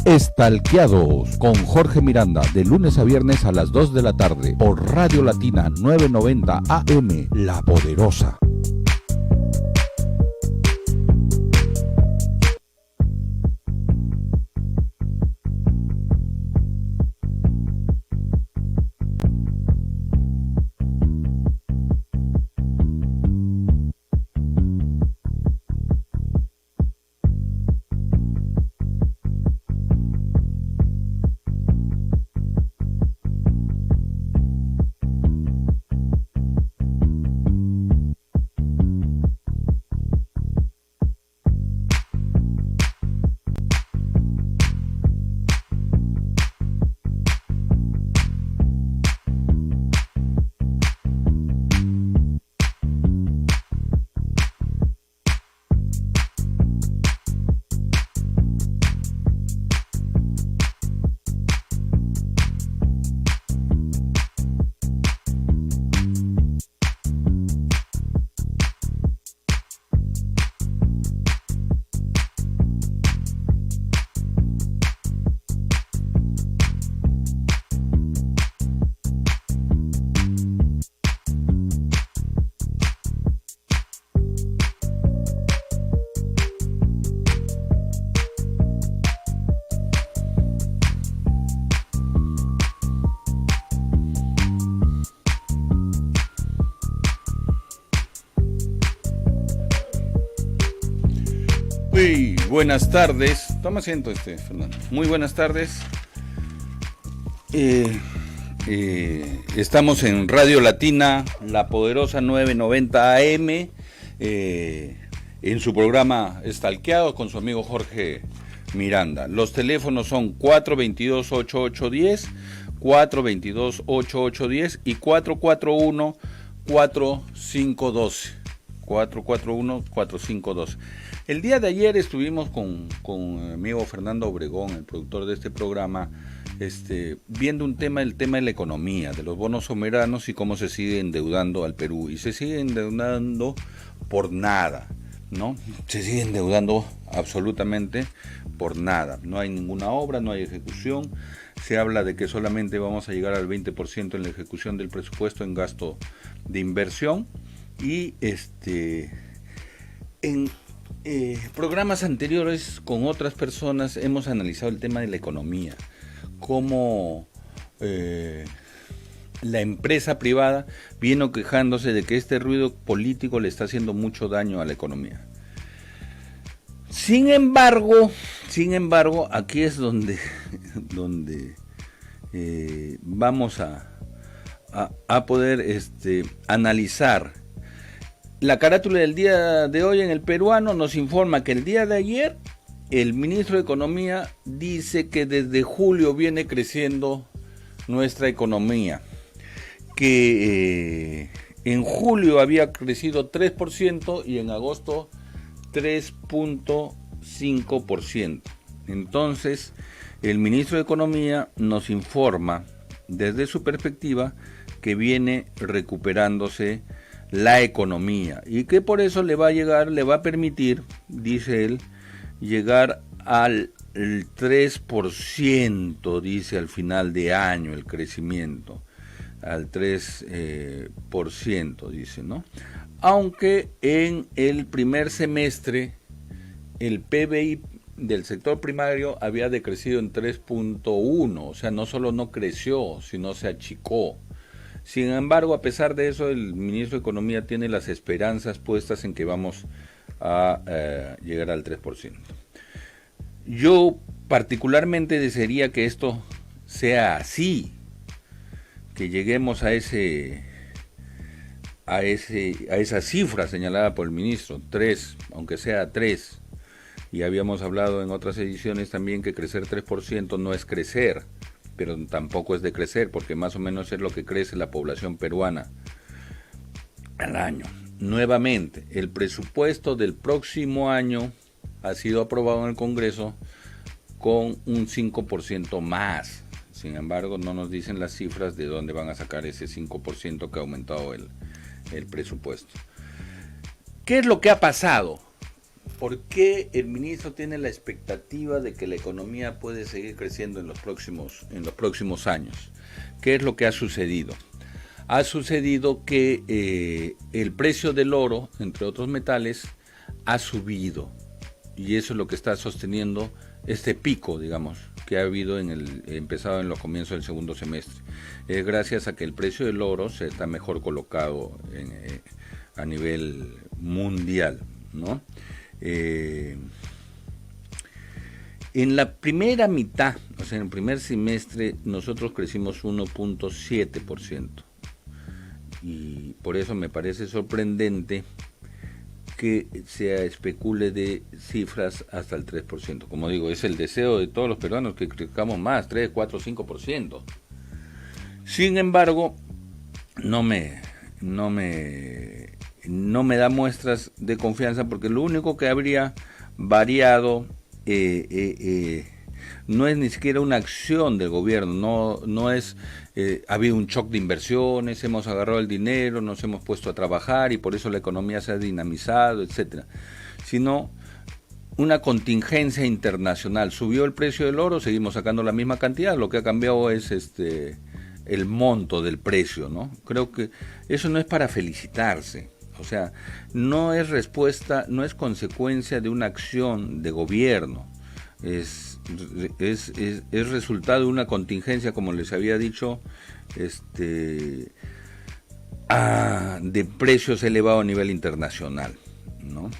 Estalqueados con Jorge Miranda, de lunes a viernes a las 2 de la tarde por Radio Latina 990 AM, La Poderosa. Muy buenas tardes. Toma asiento, Fernando. Muy buenas tardes. Estamos en Radio Latina, La Poderosa 990 AM, en su programa Estalqueados con su amigo Jorge Miranda. Los teléfonos son 422-8810, 422-8810 y 441-4512. 441-4512. El día de ayer estuvimos con mi amigo Fernando Obregón, el productor de este programa, viendo el tema de la economía, de los bonos soberanos y cómo se sigue endeudando al Perú. Y se sigue endeudando por nada, ¿no? Se sigue endeudando absolutamente por nada. No hay ninguna obra, no hay ejecución. Se habla de que solamente vamos a llegar al 20% en la ejecución del presupuesto en gasto de inversión. Y en programas anteriores con otras personas hemos analizado el tema de la economía, cómo la empresa privada viene quejándose de que este ruido político le está haciendo mucho daño a la economía. Sin embargo, aquí es donde vamos a poder analizar. La carátula del día de hoy en El Peruano nos informa que el día de ayer el ministro de Economía dice que desde julio viene creciendo nuestra economía, que en julio había crecido 3% y en agosto 3.5%. Entonces, el ministro de Economía nos informa desde su perspectiva que viene recuperándose la economía y que por eso le va a permitir, dice él, llegar al 3%, dice, al final de año, el crecimiento, al 3%, dice, ¿no? Aunque en el primer semestre el PBI del sector primario había decrecido en 3.1, o sea, no solo no creció, sino se achicó. Sin embargo, a pesar de eso, el ministro de Economía tiene las esperanzas puestas en que vamos a llegar al 3%. Yo particularmente desearía que esto sea así, que lleguemos a esa cifra señalada por el ministro, 3, aunque sea 3. Y habíamos hablado en otras ediciones también que crecer 3% no es crecer, pero tampoco es decrecer, porque más o menos es lo que crece la población peruana al año. Nuevamente, el presupuesto del próximo año ha sido aprobado en el Congreso con un 5% más. Sin embargo, no nos dicen las cifras de dónde van a sacar ese 5% que ha aumentado el presupuesto. ¿Qué es lo que ha pasado? ¿por qué el ministro tiene la expectativa de que la economía puede seguir creciendo en los próximos años? ¿Qué es lo que ha sucedido? Ha sucedido que el precio del oro, entre otros metales, ha subido, y eso es lo que está sosteniendo este pico, digamos, que ha habido empezado en los comienzos del segundo semestre. Es gracias a que el precio del oro se está mejor colocado a nivel mundial, ¿no? En la primera mitad, o sea, en el primer semestre, nosotros crecimos 1.7%. Y por eso me parece sorprendente que se especule de cifras hasta el 3%. Como digo, es el deseo de todos los peruanos que crezcamos más, 3, 4, 5%. Sin embargo, no me da muestras de confianza, porque lo único que habría variado no es ni siquiera una acción del gobierno, no es ha habido un shock de inversiones, hemos agarrado el dinero, nos hemos puesto a trabajar y por eso la economía se ha dinamizado, etcétera, sino una contingencia internacional. Subió el precio del oro, seguimos sacando la misma cantidad, lo que ha cambiado es el monto del precio, ¿no? Creo que eso no es para felicitarse. O sea, no es respuesta, no es consecuencia de una acción de gobierno, es resultado de una contingencia, como les había dicho, de precios elevados a nivel internacional, ¿no?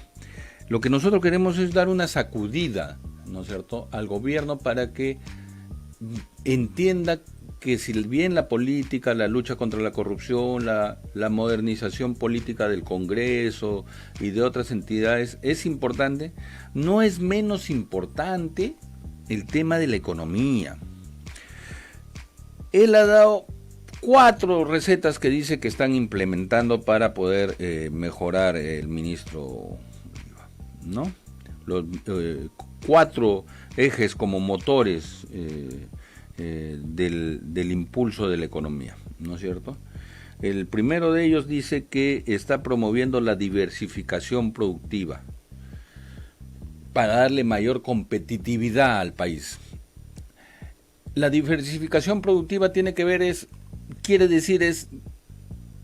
Lo que nosotros queremos es dar una sacudida, ¿no es cierto?, al gobierno para que entienda que si bien la política, la lucha contra la corrupción, la modernización política del Congreso y de otras entidades es importante, no es menos importante el tema de la economía. Él ha dado 4 recetas que dice que están implementando para poder mejorar el ministro, ¿no? Los 4 ejes como motores del impulso de la economía, ¿no es cierto? El primero de ellos dice que está promoviendo la diversificación productiva para darle mayor competitividad al país. La diversificación productiva quiere decir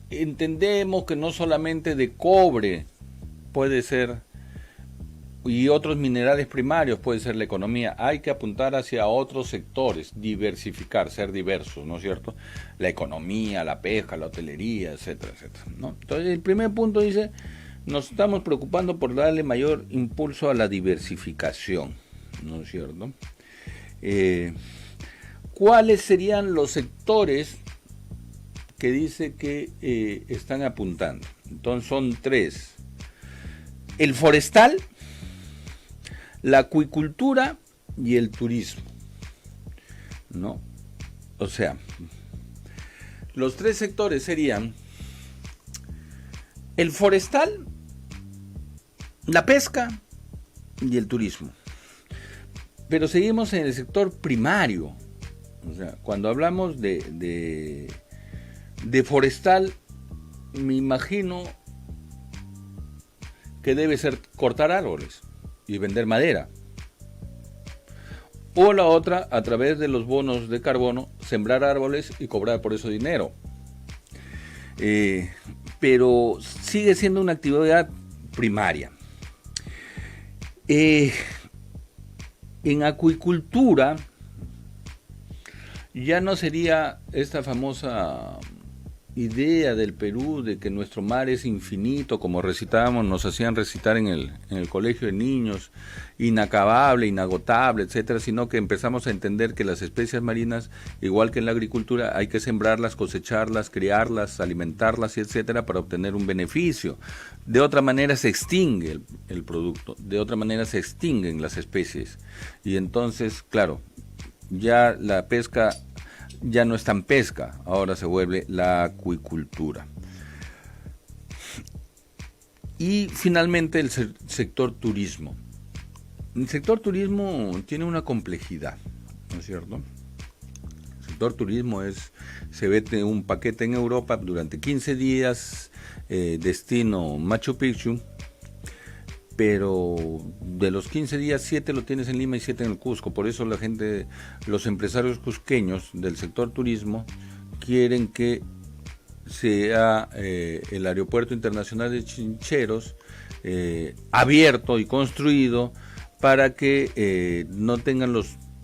entendemos que no solamente de cobre puede ser, y otros minerales primarios puede ser la economía, hay que apuntar hacia otros sectores, diversificar, ser diversos, ¿no es cierto? La economía, la pesca, la hotelería, etcétera, etcétera, ¿no? Entonces el primer punto dice, nos estamos preocupando por darle mayor impulso a la diversificación, ¿no es cierto? ¿Cuáles serían los sectores que dice que están apuntando? Entonces son 3. El forestal, la acuicultura y el turismo, ¿no? O sea, los 3 sectores serían el forestal, la pesca y el turismo. Pero seguimos en el sector primario. O sea, cuando hablamos de forestal, me imagino que debe ser cortar árboles y vender madera. O la otra, a través de los bonos de carbono, sembrar árboles y cobrar por eso dinero. Pero sigue siendo una actividad primaria. En acuicultura ya no sería esta famosa idea del Perú de que nuestro mar es infinito, como recitábamos, nos hacían recitar en el colegio de niños, inacabable, inagotable, etcétera, sino que empezamos a entender que las especies marinas, igual que en la agricultura, hay que sembrarlas, cosecharlas, criarlas, alimentarlas, etcétera, para obtener un beneficio. De otra manera se extingue el producto, de otra manera se extinguen las especies. Y entonces, claro, ya la pesca ya no es tan pesca, ahora se vuelve la acuicultura. Y finalmente el sector turismo. El sector turismo tiene una complejidad, ¿no es cierto? El sector turismo se vende un paquete en Europa durante 15 días, destino Machu Picchu, pero de los 15 días 7 lo tienes en Lima y 7 en el Cusco. Por eso la gente, los empresarios cusqueños del sector turismo quieren que sea el aeropuerto internacional de Chincheros abierto y construido para que no tengan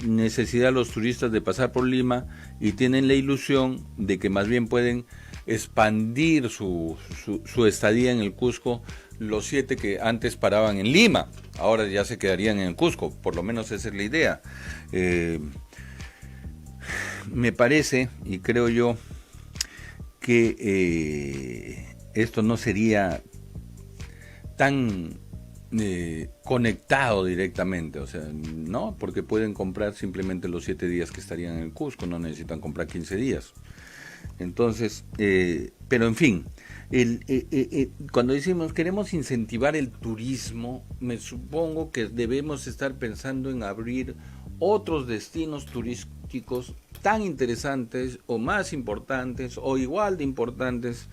necesidad los turistas de pasar por Lima, y tienen la ilusión de que más bien pueden expandir su estadía en el Cusco. Los 7 que antes paraban en Lima, ahora ya se quedarían en el Cusco, por lo menos esa es la idea. Me parece, y creo yo, que esto no sería tan conectado directamente, o sea, no, porque pueden comprar simplemente los 7 días que estarían en el Cusco, no necesitan comprar 15 días. Entonces, pero en fin, cuando decimos queremos incentivar el turismo, me supongo que debemos estar pensando en abrir otros destinos turísticos tan interesantes o más importantes o igual de importantes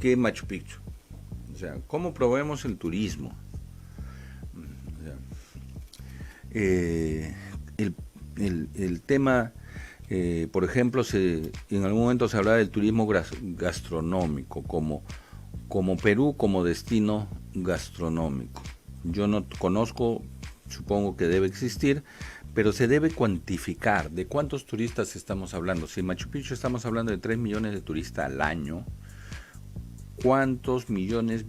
que Machu Picchu. O sea, ¿cómo promovemos el turismo? O sea, el tema, por ejemplo, en algún momento se hablaba del turismo gastronómico, como Perú como destino gastronómico. Yo no conozco, supongo que debe existir, pero se debe cuantificar de cuántos turistas estamos hablando. Si en Machu Picchu estamos hablando de 3 millones de turistas al año, ¿cuántos millones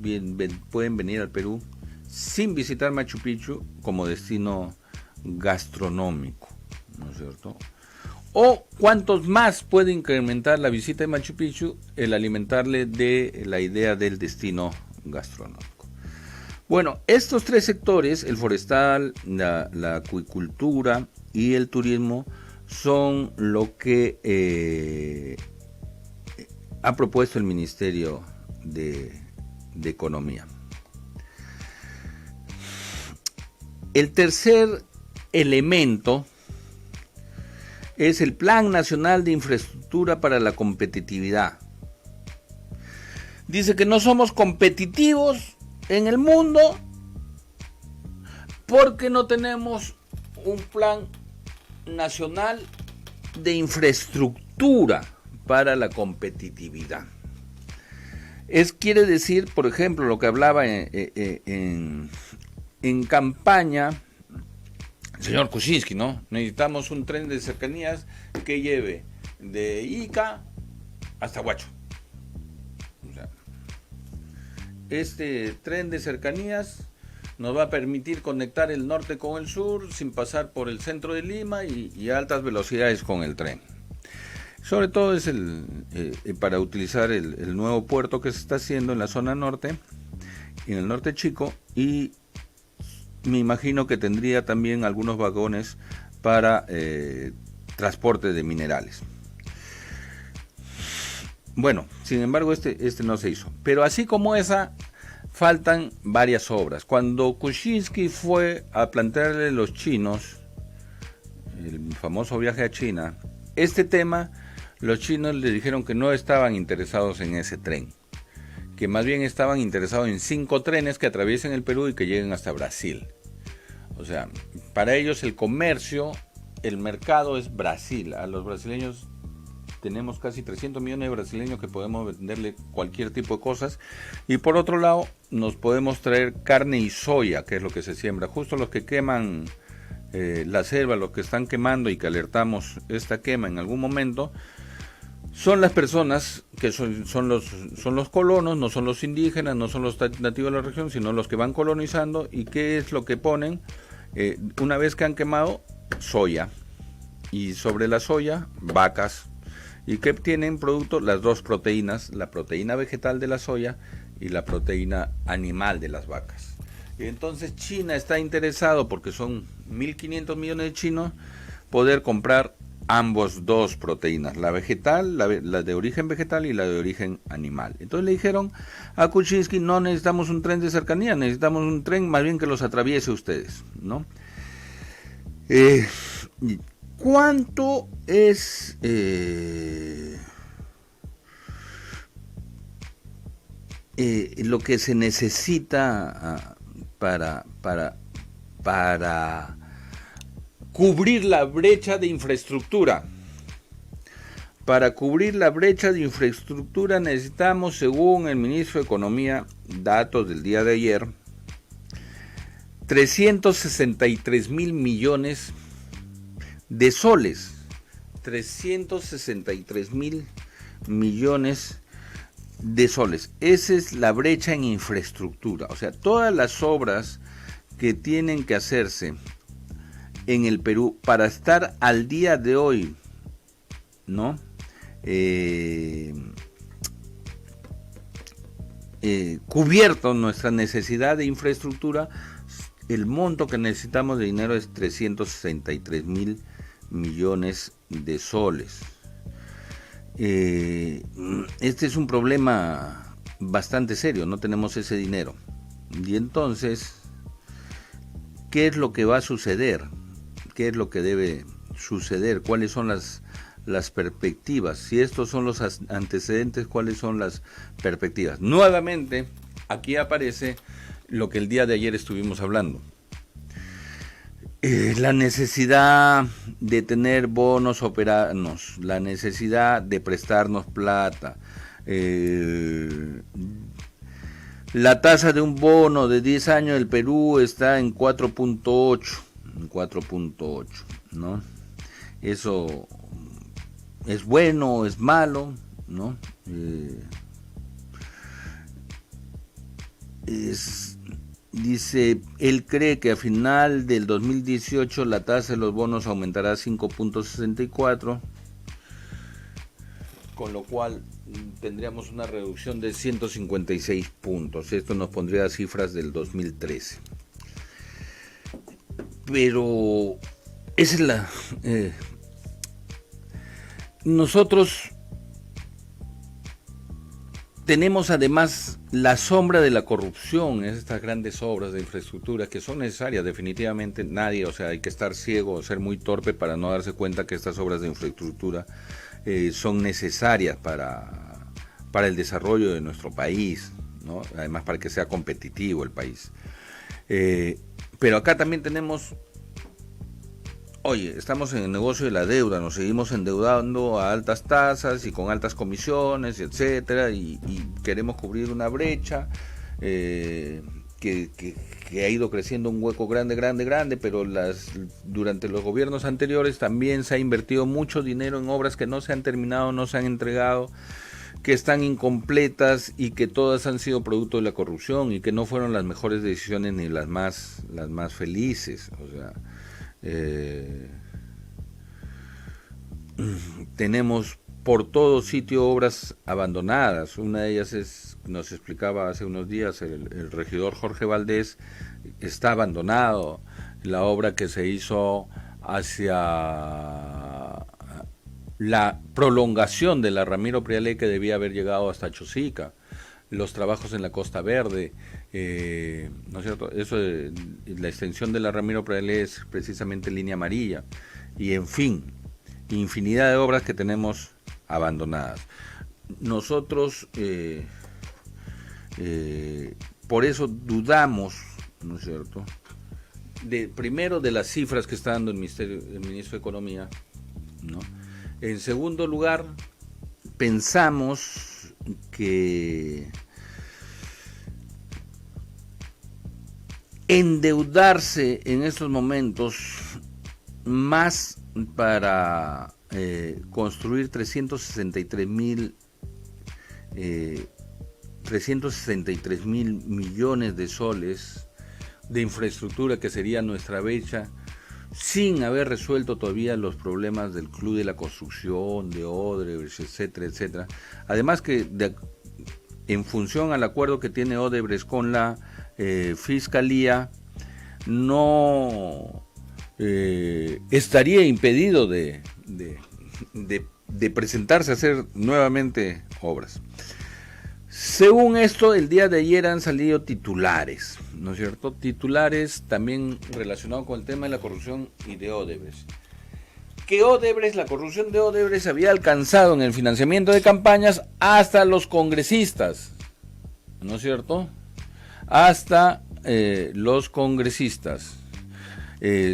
pueden venir al Perú sin visitar Machu Picchu como destino gastronómico? ¿No es cierto? ¿O cuántos más puede incrementar la visita de Machu Picchu el alimentarle de la idea del destino gastronómico? Bueno, estos 3 sectores, el forestal, la acuicultura y el turismo, son lo que ha propuesto el Ministerio de Economía. El tercer elemento es el Plan Nacional de Infraestructura para la Competitividad. Dice que no somos competitivos en el mundo porque no tenemos un plan nacional de infraestructura para la competitividad. Quiere decir, por ejemplo, lo que hablaba en campaña el señor Kuczynski, ¿no? Necesitamos un tren de cercanías que lleve de Ica hasta Huacho. O sea, este tren de cercanías nos va a permitir conectar el norte con el sur sin pasar por el centro de Lima y a altas velocidades con el tren. Sobre todo es para utilizar el nuevo puerto que se está haciendo en la zona norte, en el norte chico, y me imagino que tendría también algunos vagones para transporte de minerales. Bueno, sin embargo este no se hizo. Pero así como esa, faltan varias obras. Cuando Kuczynski fue a plantearle a los chinos el famoso viaje a China, este tema, los chinos le dijeron que no estaban interesados en ese tren, que más bien estaban interesados en 5 trenes que atraviesen el Perú y que lleguen hasta Brasil. O sea, para ellos el comercio, el mercado es Brasil. A los brasileños tenemos casi 300 millones de brasileños que podemos venderle cualquier tipo de cosas. Y por otro lado, nos podemos traer carne y soya, que es lo que se siembra. Justo los que queman la selva, los que están quemando y que alertamos esta quema en algún momento, son las personas que son los colonos, no son los indígenas, no son los nativos de la región, sino los que van colonizando. ¿Y qué es lo que ponen? Una vez que han quemado, soya. Y sobre la soya, vacas. ¿Y qué tienen producto? Las 2 proteínas, la proteína vegetal de la soya y la proteína animal de las vacas. Y entonces China está interesado, porque son 1.500 millones de chinos, poder comprar ambos 2 proteínas, la vegetal, la de origen vegetal y la de origen animal. Entonces le dijeron a Kuczynski, no necesitamos un tren de cercanía, necesitamos un tren más bien que los atraviese ustedes, ¿no? ¿Cuánto es lo que se necesita para para cubrir la brecha de infraestructura. Para cubrir la brecha de infraestructura necesitamos, según el ministro de Economía, datos del día de ayer, 363.000 millones de soles. 363.000 millones de soles. Esa es la brecha en infraestructura. O sea, todas las obras que tienen que hacerse en el Perú para estar al día de hoy, ¿no? Cubierto nuestra necesidad de infraestructura, el monto que necesitamos de dinero es 363.000 millones de soles. Este es un problema bastante serio, no tenemos ese dinero. Y entonces, ¿qué es lo que va a suceder? ¿Qué es lo que debe suceder? ¿Cuáles son las perspectivas? Si estos son los antecedentes, ¿cuáles son las perspectivas? Nuevamente, aquí aparece lo que el día de ayer estuvimos hablando. La necesidad de tener bonos soberanos, la necesidad de prestarnos plata, la tasa de un bono de 10 años del Perú está en 4.8, ¿no? Eso es bueno, es malo, ¿no? Dice, él cree que a final del 2018 la tasa de los bonos aumentará a 5.64, con lo cual tendríamos una reducción de 156 puntos. Esto nos pondría cifras del 2013. Pero esa es la... nosotros tenemos además la sombra de la corrupción en estas grandes obras de infraestructura que son necesarias definitivamente. Nadie, o sea, hay que estar ciego o ser muy torpe para no darse cuenta que estas obras de infraestructura son necesarias para el desarrollo de nuestro país, ¿no? Además para que sea competitivo el país. Pero acá también tenemos... Oye, estamos en el negocio de la deuda, nos seguimos endeudando a altas tasas y con altas comisiones, etcétera, y queremos cubrir una brecha que ha ido creciendo un hueco grande, pero durante los gobiernos anteriores también se ha invertido mucho dinero en obras que no se han terminado, no se han entregado, que están incompletas y que todas han sido producto de la corrupción y que no fueron las mejores decisiones ni las más felices, o sea... tenemos por todo sitio obras abandonadas. Una de ellas nos explicaba hace unos días el regidor Jorge Valdés, está abandonado la obra que se hizo hacia la prolongación de la Ramiro Prialé, que debía haber llegado hasta Chosica, los trabajos en la Costa Verde, ¿no es cierto? Eso de la extensión de la Ramiro Prialé es precisamente línea amarilla, y en fin, infinidad de obras que tenemos abandonadas. Nosotros por eso dudamos, ¿no es cierto?, primero de las cifras que está dando el ministro de Economía, ¿no? En segundo lugar, pensamos que endeudarse en estos momentos más para construir 363.000 millones de soles de infraestructura, que sería nuestra brecha, sin haber resuelto todavía los problemas del Club de la Construcción, de Odebrecht, etcétera, etcétera. Además que en función al acuerdo que tiene Odebrecht con la Fiscalía, no estaría impedido de presentarse a hacer nuevamente obras. Según esto, el día de ayer han salido titulares, ¿no es cierto? Titulares también relacionados con el tema de la corrupción y de Odebrecht. Que la corrupción de Odebrecht había alcanzado en el financiamiento de campañas hasta los congresistas, ¿no es cierto? Hasta los congresistas.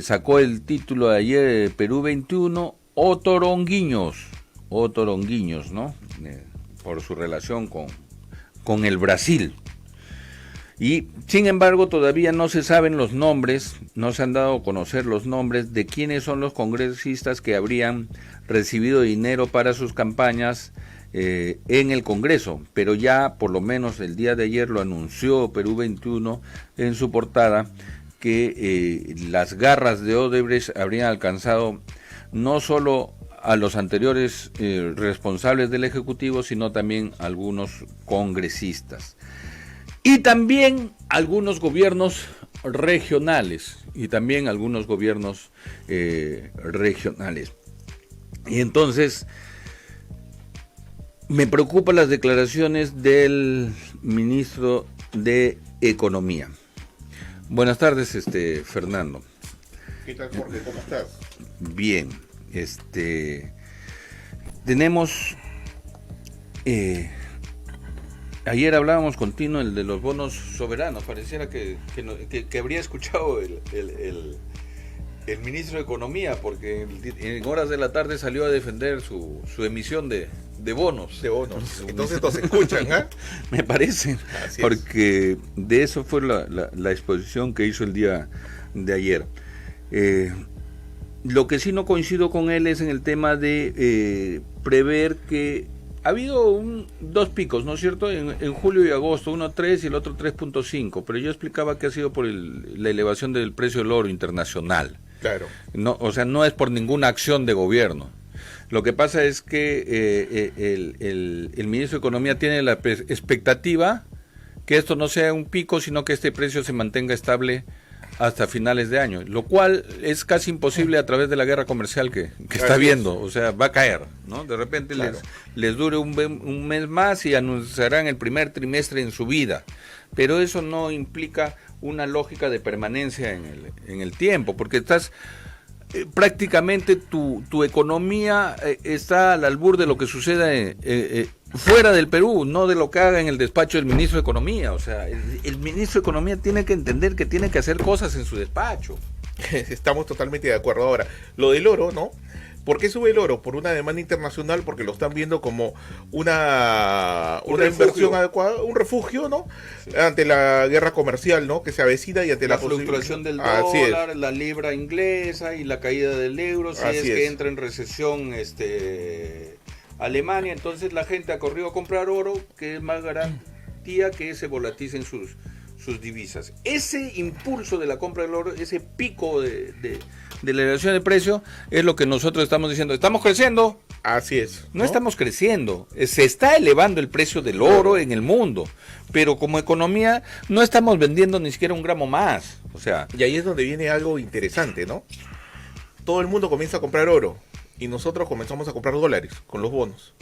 Sacó el título de ayer Perú 21, o toronguiños, ¿no? Por su relación con el Brasil. Y sin embargo todavía no se saben los nombres, no se han dado a conocer los nombres de quiénes son los congresistas que habrían recibido dinero para sus campañas en el Congreso, pero ya por lo menos el día de ayer lo anunció Perú 21 en su portada, que las garras de Odebrecht habrían alcanzado no solo a los anteriores responsables del Ejecutivo, sino también algunos congresistas. Y también algunos gobiernos regionales, Y entonces me preocupan las declaraciones del ministro de Economía. Buenas tardes, Fernando. ¿Qué tal, Jorge? ¿Cómo estás? Bien, tenemos, ayer hablábamos con Tino, el de los bonos soberanos. Pareciera que habría escuchado el ministro de Economía, porque en horas de la tarde salió a defender su emisión de bonos. De bonos. Entonces nos escuchan, ¿eh? Me parece, Así porque de eso fue la exposición que hizo el día de ayer. Lo que sí no coincido con él es en el tema de prever que ha habido dos picos, ¿no es cierto? En julio y agosto, uno 3 y el otro 3.5, pero yo explicaba que ha sido por la elevación del precio del oro internacional. Claro. No, o sea, no es por ninguna acción de gobierno. Lo que pasa es que el ministro de Economía tiene la expectativa que esto no sea un pico, sino que este precio se mantenga estable hasta finales de año, lo cual es casi imposible a través de la guerra comercial que está viendo. O sea, va a caer, ¿no? De repente claro, les dure un mes más y anunciarán el primer trimestre en su vida, pero eso no implica una lógica de permanencia en el tiempo, porque estás prácticamente tu economía está al albur de lo que suceda fuera del Perú, no de lo que haga en el despacho del ministro de Economía. O sea, el ministro de Economía tiene que entender que tiene que hacer cosas en su despacho. Estamos totalmente de acuerdo. Ahora, lo del oro, ¿no? ¿Por qué sube el oro? Por una demanda internacional, porque lo están viendo como una inversión adecuada, un refugio, ¿no? Sí. Ante la guerra comercial, ¿no? Que se avecina y ante la fluctuación del dólar, la libra inglesa y la caída del euro, si es que entra en recesión Alemania, entonces la gente ha corrido a comprar oro, que es más garantía que se volaticen sus divisas. Ese impulso de la compra del oro, ese pico de la elevación de precio, es lo que nosotros estamos diciendo. Estamos creciendo. Así es. No estamos creciendo. Se está elevando el precio del oro en el mundo, pero como economía no estamos vendiendo ni siquiera un gramo más. O sea, y ahí es donde viene algo interesante, ¿no? Todo el mundo comienza a comprar oro y nosotros comenzamos a comprar dólares con los bonos.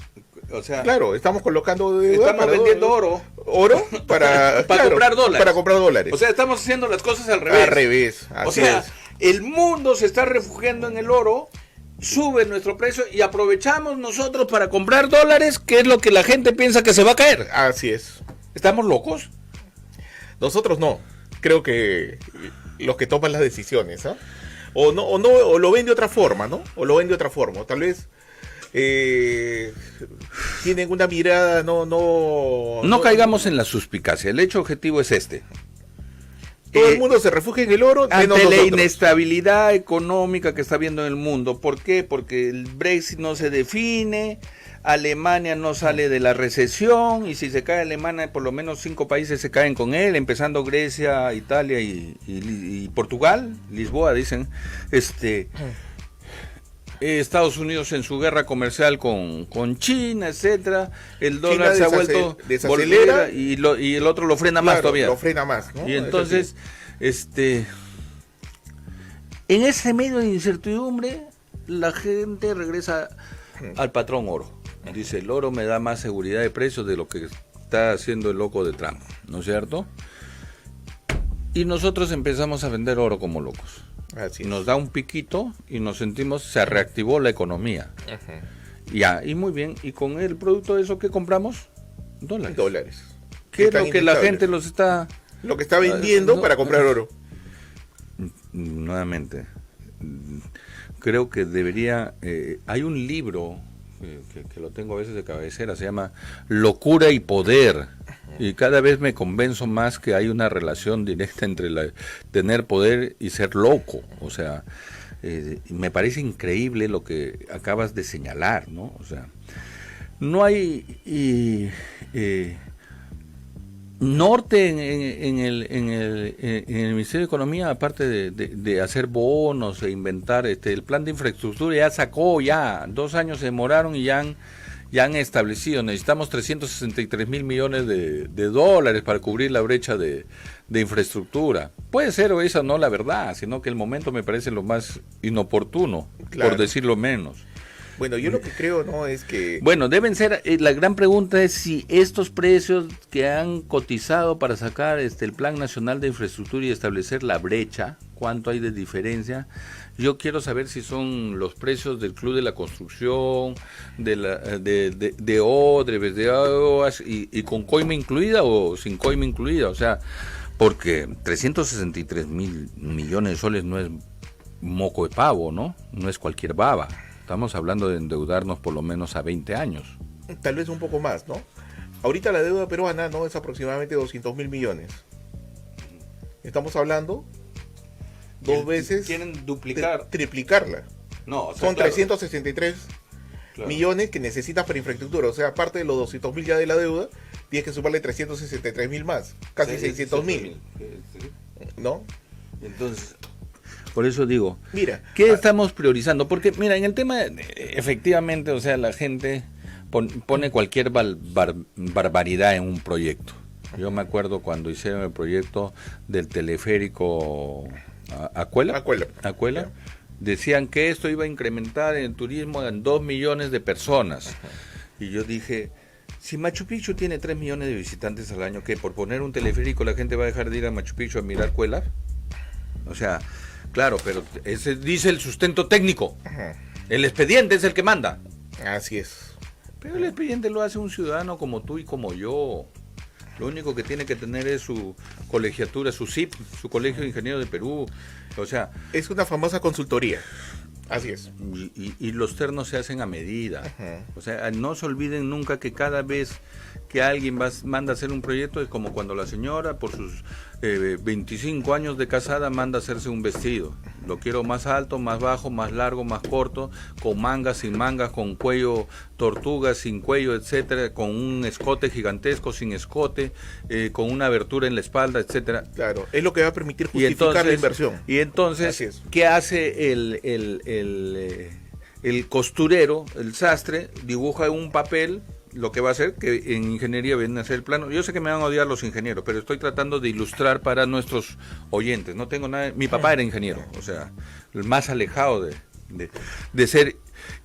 O sea, claro, estamos colocando estamos vendiendo oro para comprar dólares. Para comprar dólares. O sea, estamos haciendo las cosas al revés. Al revés. O sea, el mundo se está refugiando en el oro, sube nuestro precio y aprovechamos nosotros para comprar dólares, que es lo que la gente piensa que se va a caer. Así es. ¿Estamos locos? Nosotros no. Creo que los que toman las decisiones, ¿ah? O lo ven de otra forma, ¿no? Tal vez tienen una mirada, no caigamos en la suspicacia. El hecho objetivo es todo el mundo se refugia en el oro ante menos la nosotros. Inestabilidad económica que está viendo en el mundo. ¿Por qué? Porque el Brexit no se define, Alemania no sale de la recesión, y si se cae Alemania, por lo menos 5 países se caen con él, empezando Grecia, Italia y Portugal, Lisboa, dicen. Estados Unidos en su guerra comercial con China, etcétera. El dólar se ha vuelto desacelera y el otro lo frena más todavía. Lo frena más, ¿no? Y entonces, en ese medio de incertidumbre, la gente regresa al patrón oro. Dice, el oro me da más seguridad de precios de lo que está haciendo el loco de Trump, ¿no es cierto? Y nosotros empezamos a vender oro como locos. Así nos da un piquito y nos sentimos, se reactivó la economía. Uh-huh. Ya, y muy bien. ¿Y con el producto de eso qué compramos? Dólares. Dólares. ¿Qué es lo que la gente los está Lo que está vendiendo para comprar oro. Nuevamente, creo que debería... hay un libro que lo tengo a veces de cabecera, se llama Locura y Poder, y cada vez me convenzo más que hay una relación directa entre tener poder y ser loco. O sea, me parece increíble lo que acabas de señalar, ¿no? O sea, no hay norte en el Ministerio de Economía, aparte de hacer bonos e inventar el plan de infraestructura. Ya sacó, 2 años se demoraron y ya han establecido, necesitamos 363 mil millones de dólares para cubrir la brecha de infraestructura. Puede ser o esa no la verdad, sino que el momento me parece lo más inoportuno, claro, por decirlo menos. Bueno, yo lo que creo, ¿no?, es que... Bueno, deben ser, la gran pregunta es si estos precios que han cotizado para sacar el Plan Nacional de Infraestructura y establecer la brecha, cuánto hay de diferencia. Yo quiero saber si son los precios del Club de la Construcción, de Odrebes, de AOAS, y con coima incluida o sin coima incluida. O sea, porque 363 mil millones de soles no es moco de pavo, ¿no? No es cualquier baba. Estamos hablando de endeudarnos por lo menos a 20 años. Tal vez un poco más, ¿no? Ahorita la deuda peruana, ¿no?, es aproximadamente 200 mil millones. Estamos hablando 2 veces... Quieren duplicar. Triplicarla. No, o sea, son, claro, 363 claro, millones que necesitas para infraestructura. O sea, aparte de los 200 mil ya de la deuda, tienes que sumarle 363 mil más. Casi 600 mil. ¿No? Entonces... Por eso digo, mira, ¿qué estamos priorizando? Porque, mira, en el tema, efectivamente, o sea, la gente pone cualquier barbaridad en un proyecto. Yo me acuerdo cuando hicieron el proyecto del teleférico Acuela, yeah, decían que esto iba a incrementar el turismo en 2 millones de personas. Ajá. Y yo dije, si Machu Picchu tiene 3 millones de visitantes al año, ¿qué? ¿Por poner un teleférico la gente va a dejar de ir a Machu Picchu a mirar Cuellar? O sea... Claro, pero ese dice el sustento técnico. Ajá. El expediente es el que manda. Así es. Pero el expediente lo hace un ciudadano como tú y como yo. Lo único que tiene que tener es su colegiatura, su CIP, su Colegio de Ingenieros de Perú. O sea... Es una famosa consultoría. Así es. Y los ternos se hacen a medida. Ajá. O sea, no se olviden nunca que cada vez que alguien manda a hacer un proyecto es como cuando la señora por sus 25 años de casada manda a hacerse un vestido. Lo quiero más alto, más bajo, más largo, más corto, con mangas, sin mangas, con cuello tortuga, sin cuello, etcétera, con un escote gigantesco, sin escote, con una abertura en la espalda, etcétera. Claro, es lo que va a permitir justificar la inversión. Y entonces, ¿qué hace el costurero, el sastre? Dibuja un papel. Lo que va a hacer, que en ingeniería viene a hacer el plano. Yo sé que me van a odiar los ingenieros, pero estoy tratando de ilustrar para nuestros oyentes. No tengo nada. Mi papá era ingeniero, o sea, el más alejado de ser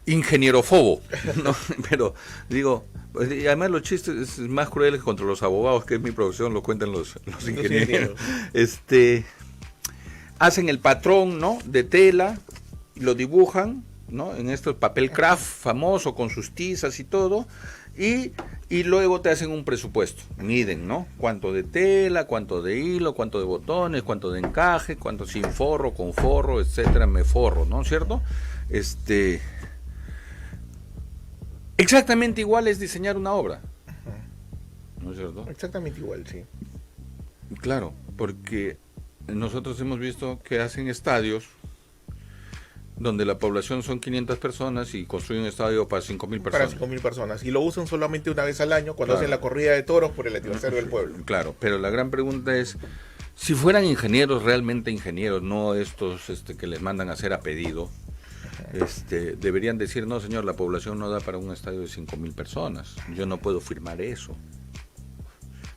ingenierofobo, ¿no? Pero digo, y además los chistes más crueles contra los abogados, que es mi profesión, lo cuentan los ingenieros. Hacen el patrón, ¿no?, de tela, lo dibujan, ¿no?, en estos papel craft famoso con sus tizas y todo. Y luego te hacen un presupuesto, miden, ¿no? Cuánto de tela, cuánto de hilo, cuánto de botones, cuánto de encaje, cuánto sin forro, con forro, etcétera, me forro, ¿no? ¿Cierto? Exactamente igual es diseñar una obra, ¿no es cierto? Exactamente igual, sí. Claro, porque nosotros hemos visto que hacen estadios donde la población son 500 personas y construyen un estadio para 5.000 personas. Para 5.000 personas. Y lo usan solamente una vez al año cuando claro, hacen la corrida de toros por el aniversario del pueblo. Claro, pero la gran pregunta es, si fueran ingenieros, realmente ingenieros, no estos que les mandan a hacer a pedido, deberían decir, no señor, la población no da para un estadio de 5.000 personas. Yo no puedo firmar eso.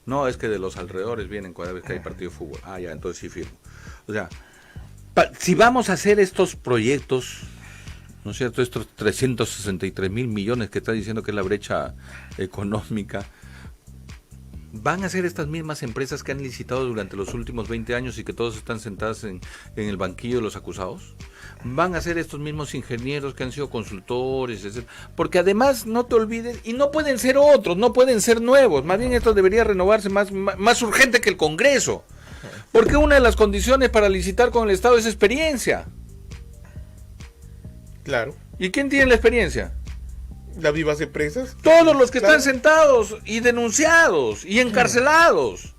No, es que de los alrededores vienen cada vez que hay partido de fútbol. Ah, ya, entonces sí firmo. O sea, si vamos a hacer estos proyectos, ¿no es cierto?, estos 363 mil millones que está diciendo que es la brecha económica, ¿van a ser estas mismas empresas que han licitado durante los últimos 20 años y que todos están sentados en el banquillo de los acusados? van a ser estos mismos ingenieros que han sido consultores, etc. Porque además, no te olvides, y no pueden ser otros, no pueden ser nuevos, más bien esto debería renovarse más urgente que el Congreso. Porque una de las condiciones para licitar con el Estado es experiencia. Claro. ¿Y quién tiene la experiencia? Las vivas empresas. Todos los que Claro. están sentados y denunciados y encarcelados.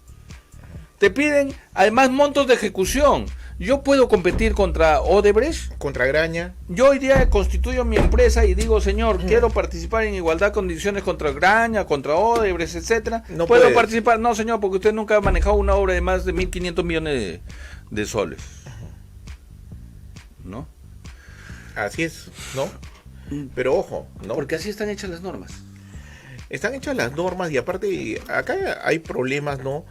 Te piden además montos de ejecución. Yo puedo competir contra Odebrecht. Contra Graña. Yo hoy día constituyo mi empresa y digo, señor, quiero participar en igualdad de condiciones contra Graña, contra Odebrecht, etcétera. No ¿Puedo puedes. participar? No, señor, porque usted nunca ha manejado una obra de más de 1.500 millones de soles. ¿No? Así es, ¿no? Pero ojo, ¿no? Porque así están hechas las normas. Están hechas las normas y aparte acá hay problemas, ¿no?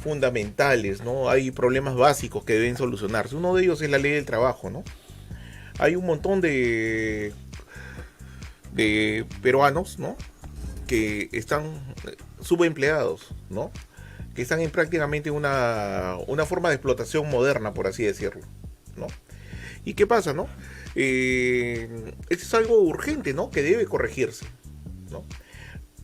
Fundamentales, ¿no? Hay problemas básicos que deben solucionarse. Uno de ellos es la ley del trabajo, ¿no? Hay un montón de peruanos, ¿no? Que están subempleados, ¿no? Que están en prácticamente una forma de explotación moderna, por así decirlo, ¿no? ¿Y qué pasa, no? Esto es algo urgente, ¿no? Que debe corregirse, ¿no?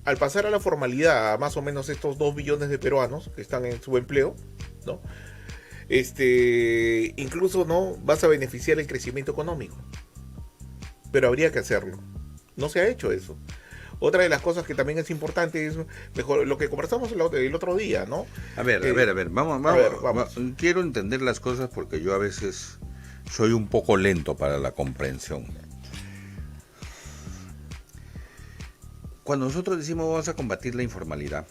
Al pasar a la formalidad a más o menos estos 2 billones de peruanos que están en subempleo, ¿no? Incluso no vas a beneficiar el crecimiento económico, pero habría que hacerlo. No se ha hecho eso. Otra de las cosas que también es importante es mejor lo que conversamos el otro día, ¿no? A ver, vamos. Quiero entender las cosas porque yo a veces soy un poco lento para la comprensión. Cuando nosotros decimos vamos a combatir la informalidad,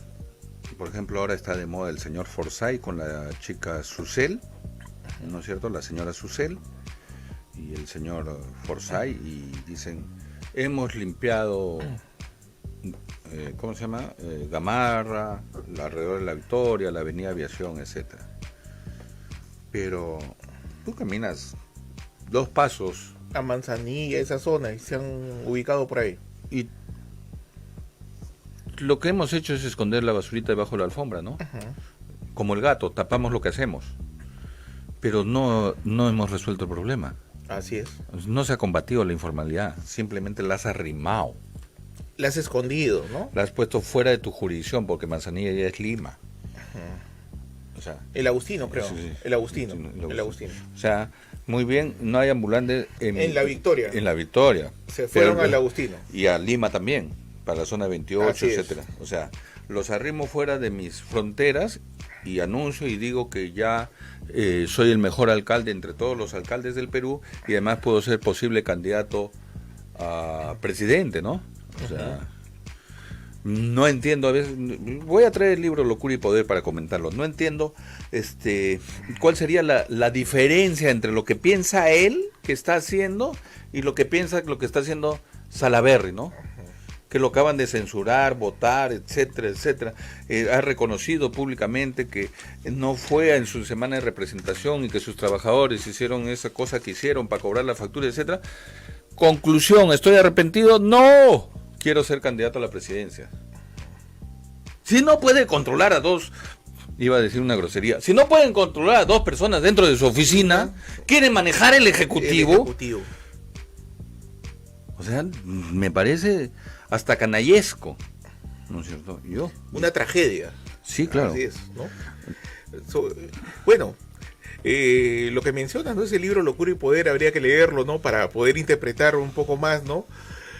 por ejemplo, ahora está de moda el señor Forsyth con la chica Susel, ¿no es cierto? La señora Susel y el señor Forsyth, y dicen, hemos limpiado, ¿cómo se llama? Gamarra, alrededor de la Victoria, la avenida Aviación, etcétera. Pero tú caminas 2 pasos A Manzanilla, esa zona, y se han ubicado por ahí. y lo que hemos hecho es esconder la basurita debajo de la alfombra, ¿no? Como el gato, tapamos lo que hacemos. Pero no hemos resuelto el problema. Así es. No se ha combatido la informalidad, simplemente la has arrimado. La has escondido, ¿no? La has puesto fuera de tu jurisdicción, porque Manzanilla ya es Lima. O sea, El Agustino, creo. sí. El Agustino. El El Agustino. o sea, muy bien, no hay ambulantes En la Victoria. En la Victoria. Se fueron Pero- al Agustino. Y a Lima también, para la zona 28, Así es. etcétera. O sea, los arrimo fuera de mis fronteras y anuncio y digo que ya soy el mejor alcalde entre todos los alcaldes del Perú y además puedo ser posible candidato a presidente, ¿no? O sea, no entiendo, a veces voy a traer el libro Locura y Poder para comentarlo. No entiendo cuál sería la diferencia entre lo que piensa él que está haciendo y lo que piensa lo que está haciendo Salaverry, ¿no? Que lo acaban de censurar, votar, etcétera, etcétera. Ha reconocido públicamente que no fue en su semana de representación y que sus trabajadores hicieron esa cosa que hicieron para cobrar la factura, etcétera. Conclusión, ¿estoy arrepentido? No, quiero ser candidato a la presidencia. Si no puede controlar a 2, iba a decir una grosería, si no pueden controlar a 2 personas dentro de su oficina, quieren manejar el ejecutivo. El ejecutivo. O sea, me parece hasta canallesco, ¿no es cierto? Yo. Una tragedia. Sí, claro. Así es, ¿no? Bueno, lo que mencionas, ¿no? Ese libro Locura y Poder habría que leerlo, ¿no? Para poder interpretar un poco más, ¿no?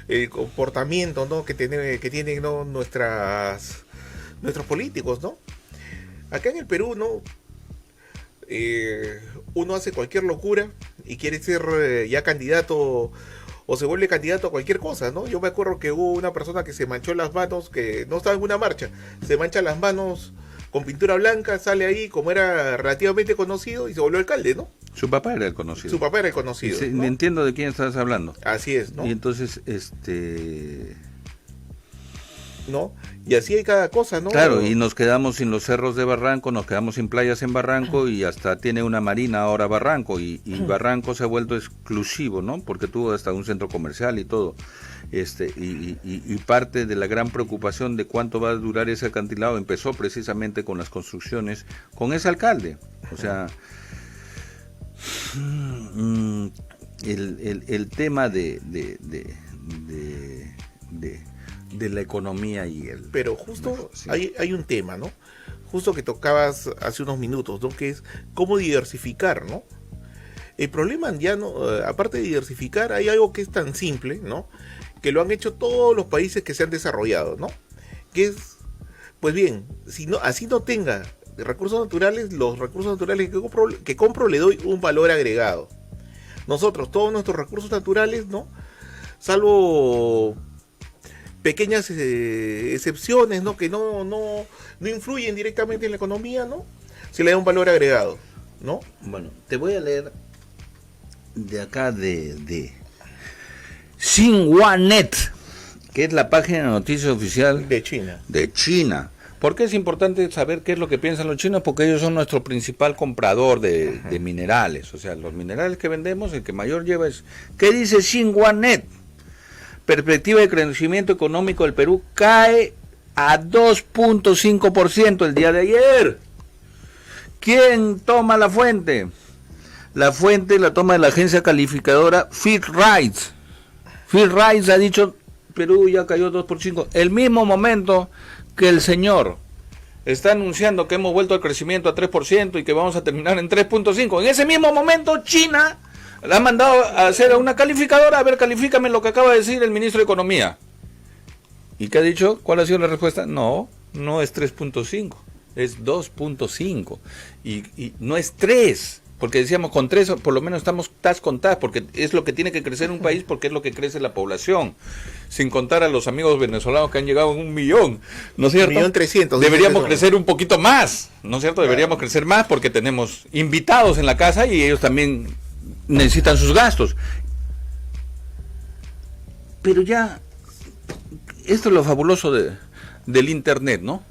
El comportamiento, ¿no? que tienen, ¿no? nuestros políticos, ¿no? Acá en el Perú, ¿no? Uno hace cualquier locura y quiere ser ya candidato o se vuelve candidato a cualquier cosa, ¿no? Yo me acuerdo que hubo una persona que se manchó las manos, que no estaba en una marcha, se mancha las manos con pintura blanca, sale ahí como era relativamente conocido y se volvió alcalde, ¿no? Su papá era el conocido. Su papá era el conocido, Sí, ¿no? entiendo de quién estás hablando. Así es, ¿no? Y entonces, ¿no? Y así hay cada cosa, ¿no? claro, y nos quedamos sin los cerros de Barranco, nos quedamos sin playas en Barranco y hasta tiene una marina ahora Barranco y Barranco se ha vuelto exclusivo, ¿no? Porque tuvo hasta un centro comercial y todo. Y parte de la gran preocupación de cuánto va a durar ese acantilado empezó precisamente con las construcciones con ese alcalde. O sea, el tema de la economía y el... Pero justo sí. hay un tema, ¿no? Justo que tocabas hace unos minutos, ¿no? Que es cómo diversificar, ¿no? El problema ya no, aparte de diversificar, hay algo que es tan simple, ¿no? Que lo han hecho todos los países que se han desarrollado, ¿no? Que es, pues bien, si no, así no tenga recursos naturales, los recursos naturales que compro le doy un valor agregado. Nosotros, todos nuestros recursos naturales, ¿no? Salvo pequeñas excepciones, ¿no? Que no influyen directamente en la economía, ¿no? Se le da un valor agregado, ¿no? Bueno, te voy a leer de acá de Xinhua.net, que es la página de noticias oficial De China. de China. ¿Por qué es importante saber qué es lo que piensan los chinos? Porque ellos son nuestro principal comprador de minerales. O sea, los minerales que vendemos, el que mayor lleva es... ¿Qué dice Xinhua.net? Perspectiva de crecimiento económico del Perú cae a 2.5% el día de ayer. ¿Quién toma la fuente? La fuente la toma de la agencia calificadora Fitch Ratings. Fitch Ratings ha dicho Perú ya cayó 2%. El mismo momento que el señor está anunciando que hemos vuelto al crecimiento a 3% y que vamos a terminar en 3.5%. En ese mismo momento China le ha mandado a hacer a una calificadora, a ver, califícame lo que acaba de decir el ministro de Economía. ¿Y qué ha dicho? ¿Cuál ha sido la respuesta? No es 3.5, es 2.5 y no es 3. Porque decíamos, con 3 por lo menos estamos tas con tas, porque es lo que tiene que crecer un país, porque es lo que crece la población. Sin contar a los amigos venezolanos que han llegado a 1 millón, ¿no es cierto? 1.300.000. Deberíamos crecer un poquito más, ¿no es cierto? Deberíamos crecer más porque tenemos invitados en la casa y ellos también necesitan sus gastos. Pero ya, esto es lo fabuloso del Internet, ¿no?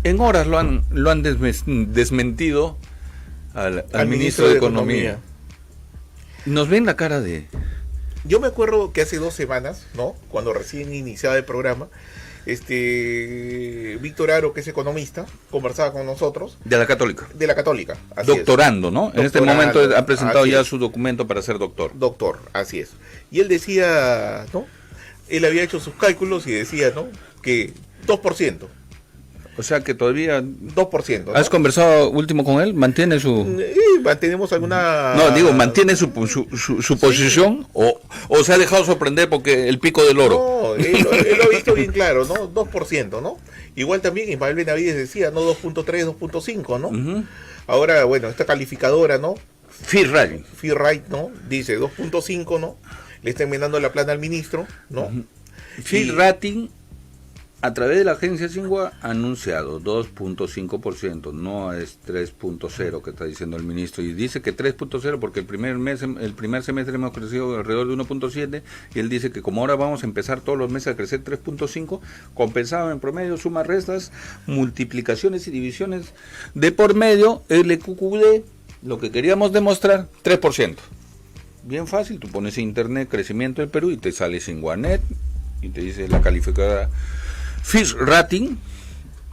En horas lo han desmentido al ministro de Economía. Nos ven la cara de... Yo me acuerdo que hace 2 semanas, ¿no? Cuando recién iniciaba el programa, Víctor Aro, que es economista, conversaba con nosotros. De la Católica. De la Católica, así doctorando, es. ¿no? Doctorando, en este momento ha presentado ya es. su documento para ser doctor. Doctor, así es. Y él decía, ¿no? Él había hecho sus cálculos y decía, ¿no? Que 2%. O sea que todavía... 2%. ¿no? ¿Has conversado último con él? ¿Mantiene su...? Mantenemos alguna... No, digo, ¿mantiene su posición? Sí. ¿O se ha dejado sorprender porque el pico del oro? No, él lo ha visto bien claro, ¿no? 2%, ¿no? Igual también Ismael Benavides decía, ¿no? 2.3, 2.5, ¿no? Uh-huh. Ahora, bueno, esta calificadora, ¿no? Fitch Ratings. Fitch Ratings, ¿no? Dice 2.5, ¿no? Le está enmendando la plana al ministro, ¿no? Uh-huh. Fitch Ratings, a través de la agencia Xinhua, ha anunciado 2.5%, no es 3.0 que está diciendo el ministro, y dice que 3.0 porque el primer semestre hemos crecido alrededor de 1.7, y él dice que como ahora vamos a empezar todos los meses a crecer 3.5, compensado en promedio, sumas, restas, multiplicaciones y divisiones de por medio, LQQD, lo que queríamos demostrar, 3%. Bien fácil, tú pones en internet crecimiento del Perú y te sale Xinhua.net y te dice la calificadora Fitch Ratings,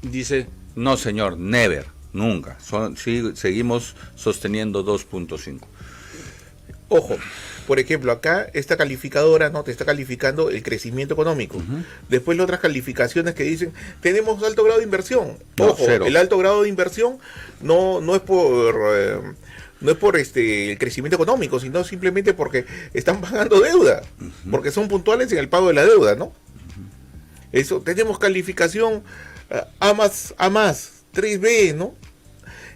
dice, no señor, never, nunca, seguimos sosteniendo 2.5. Ojo, por ejemplo, acá esta calificadora no te está calificando el crecimiento económico. Uh-huh. Después las otras calificaciones que dicen, tenemos alto grado de inversión. Ojo, no, el alto grado de inversión no es por el crecimiento económico, sino simplemente porque están pagando deuda, uh-huh. Porque son puntuales en el pago de la deuda, ¿no? Eso, tenemos calificación A+, 3B, ¿no?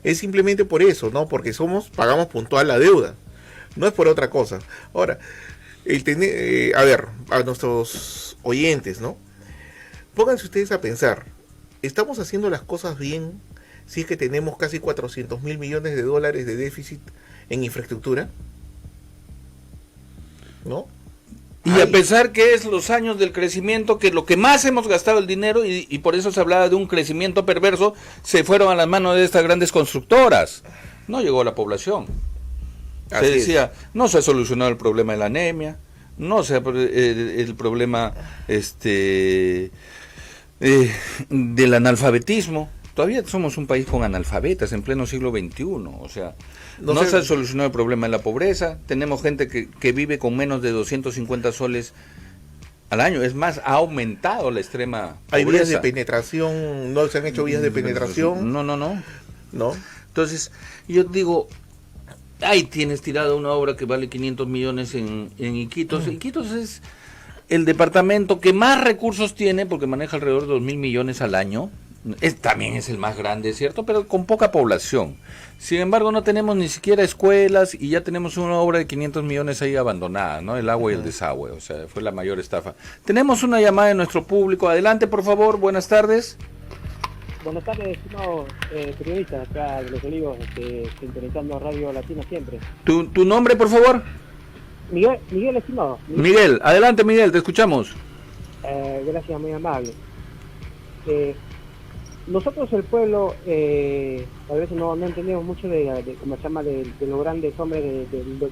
Es simplemente por eso, ¿no? Porque pagamos puntual la deuda. No es por otra cosa. Ahora, a nuestros oyentes, ¿no? Pónganse ustedes a pensar, ¿estamos haciendo las cosas bien si es que tenemos casi 400.000 millones de dólares de déficit en infraestructura? ¿No? Y a pesar que es los años del crecimiento, que lo que más hemos gastado el dinero, y por eso se hablaba de un crecimiento perverso, se fueron a las manos de estas grandes constructoras. No llegó a la población. Se decía, no se ha solucionado el problema de la anemia, no se ha el problema del analfabetismo. todavía somos un país con analfabetas en pleno siglo XXI, o sea, No no sé- se ha solucionado el problema de la pobreza, tenemos gente que vive con menos de 250 soles al año, es más, ha aumentado la extrema Hay vías de pobreza. penetración, no se han hecho vías de penetración, No. ¿no? Entonces, yo digo, ahí tienes tirada una obra que vale 500 millones en Iquitos. Iquitos es el departamento que más recursos tiene porque maneja alrededor de 2.000 millones al año. También es el más grande, ¿cierto? Pero con poca población. Sin embargo, no tenemos ni siquiera escuelas y ya tenemos una obra de 500 millones ahí abandonada, ¿no? El agua y el desagüe, o sea, fue la mayor estafa. Tenemos una llamada de nuestro público. Adelante, por favor, buenas tardes. Buenas tardes, estimados periodistas acá de Los Olivos, sintonizando Radio Latina siempre. ¿Tu nombre, por favor? Miguel, estimado. Miguel, adelante Miguel, te escuchamos. Gracias, muy amable. Nosotros, el pueblo, a veces no entendemos mucho ¿cómo se llama?, de los grandes hombres,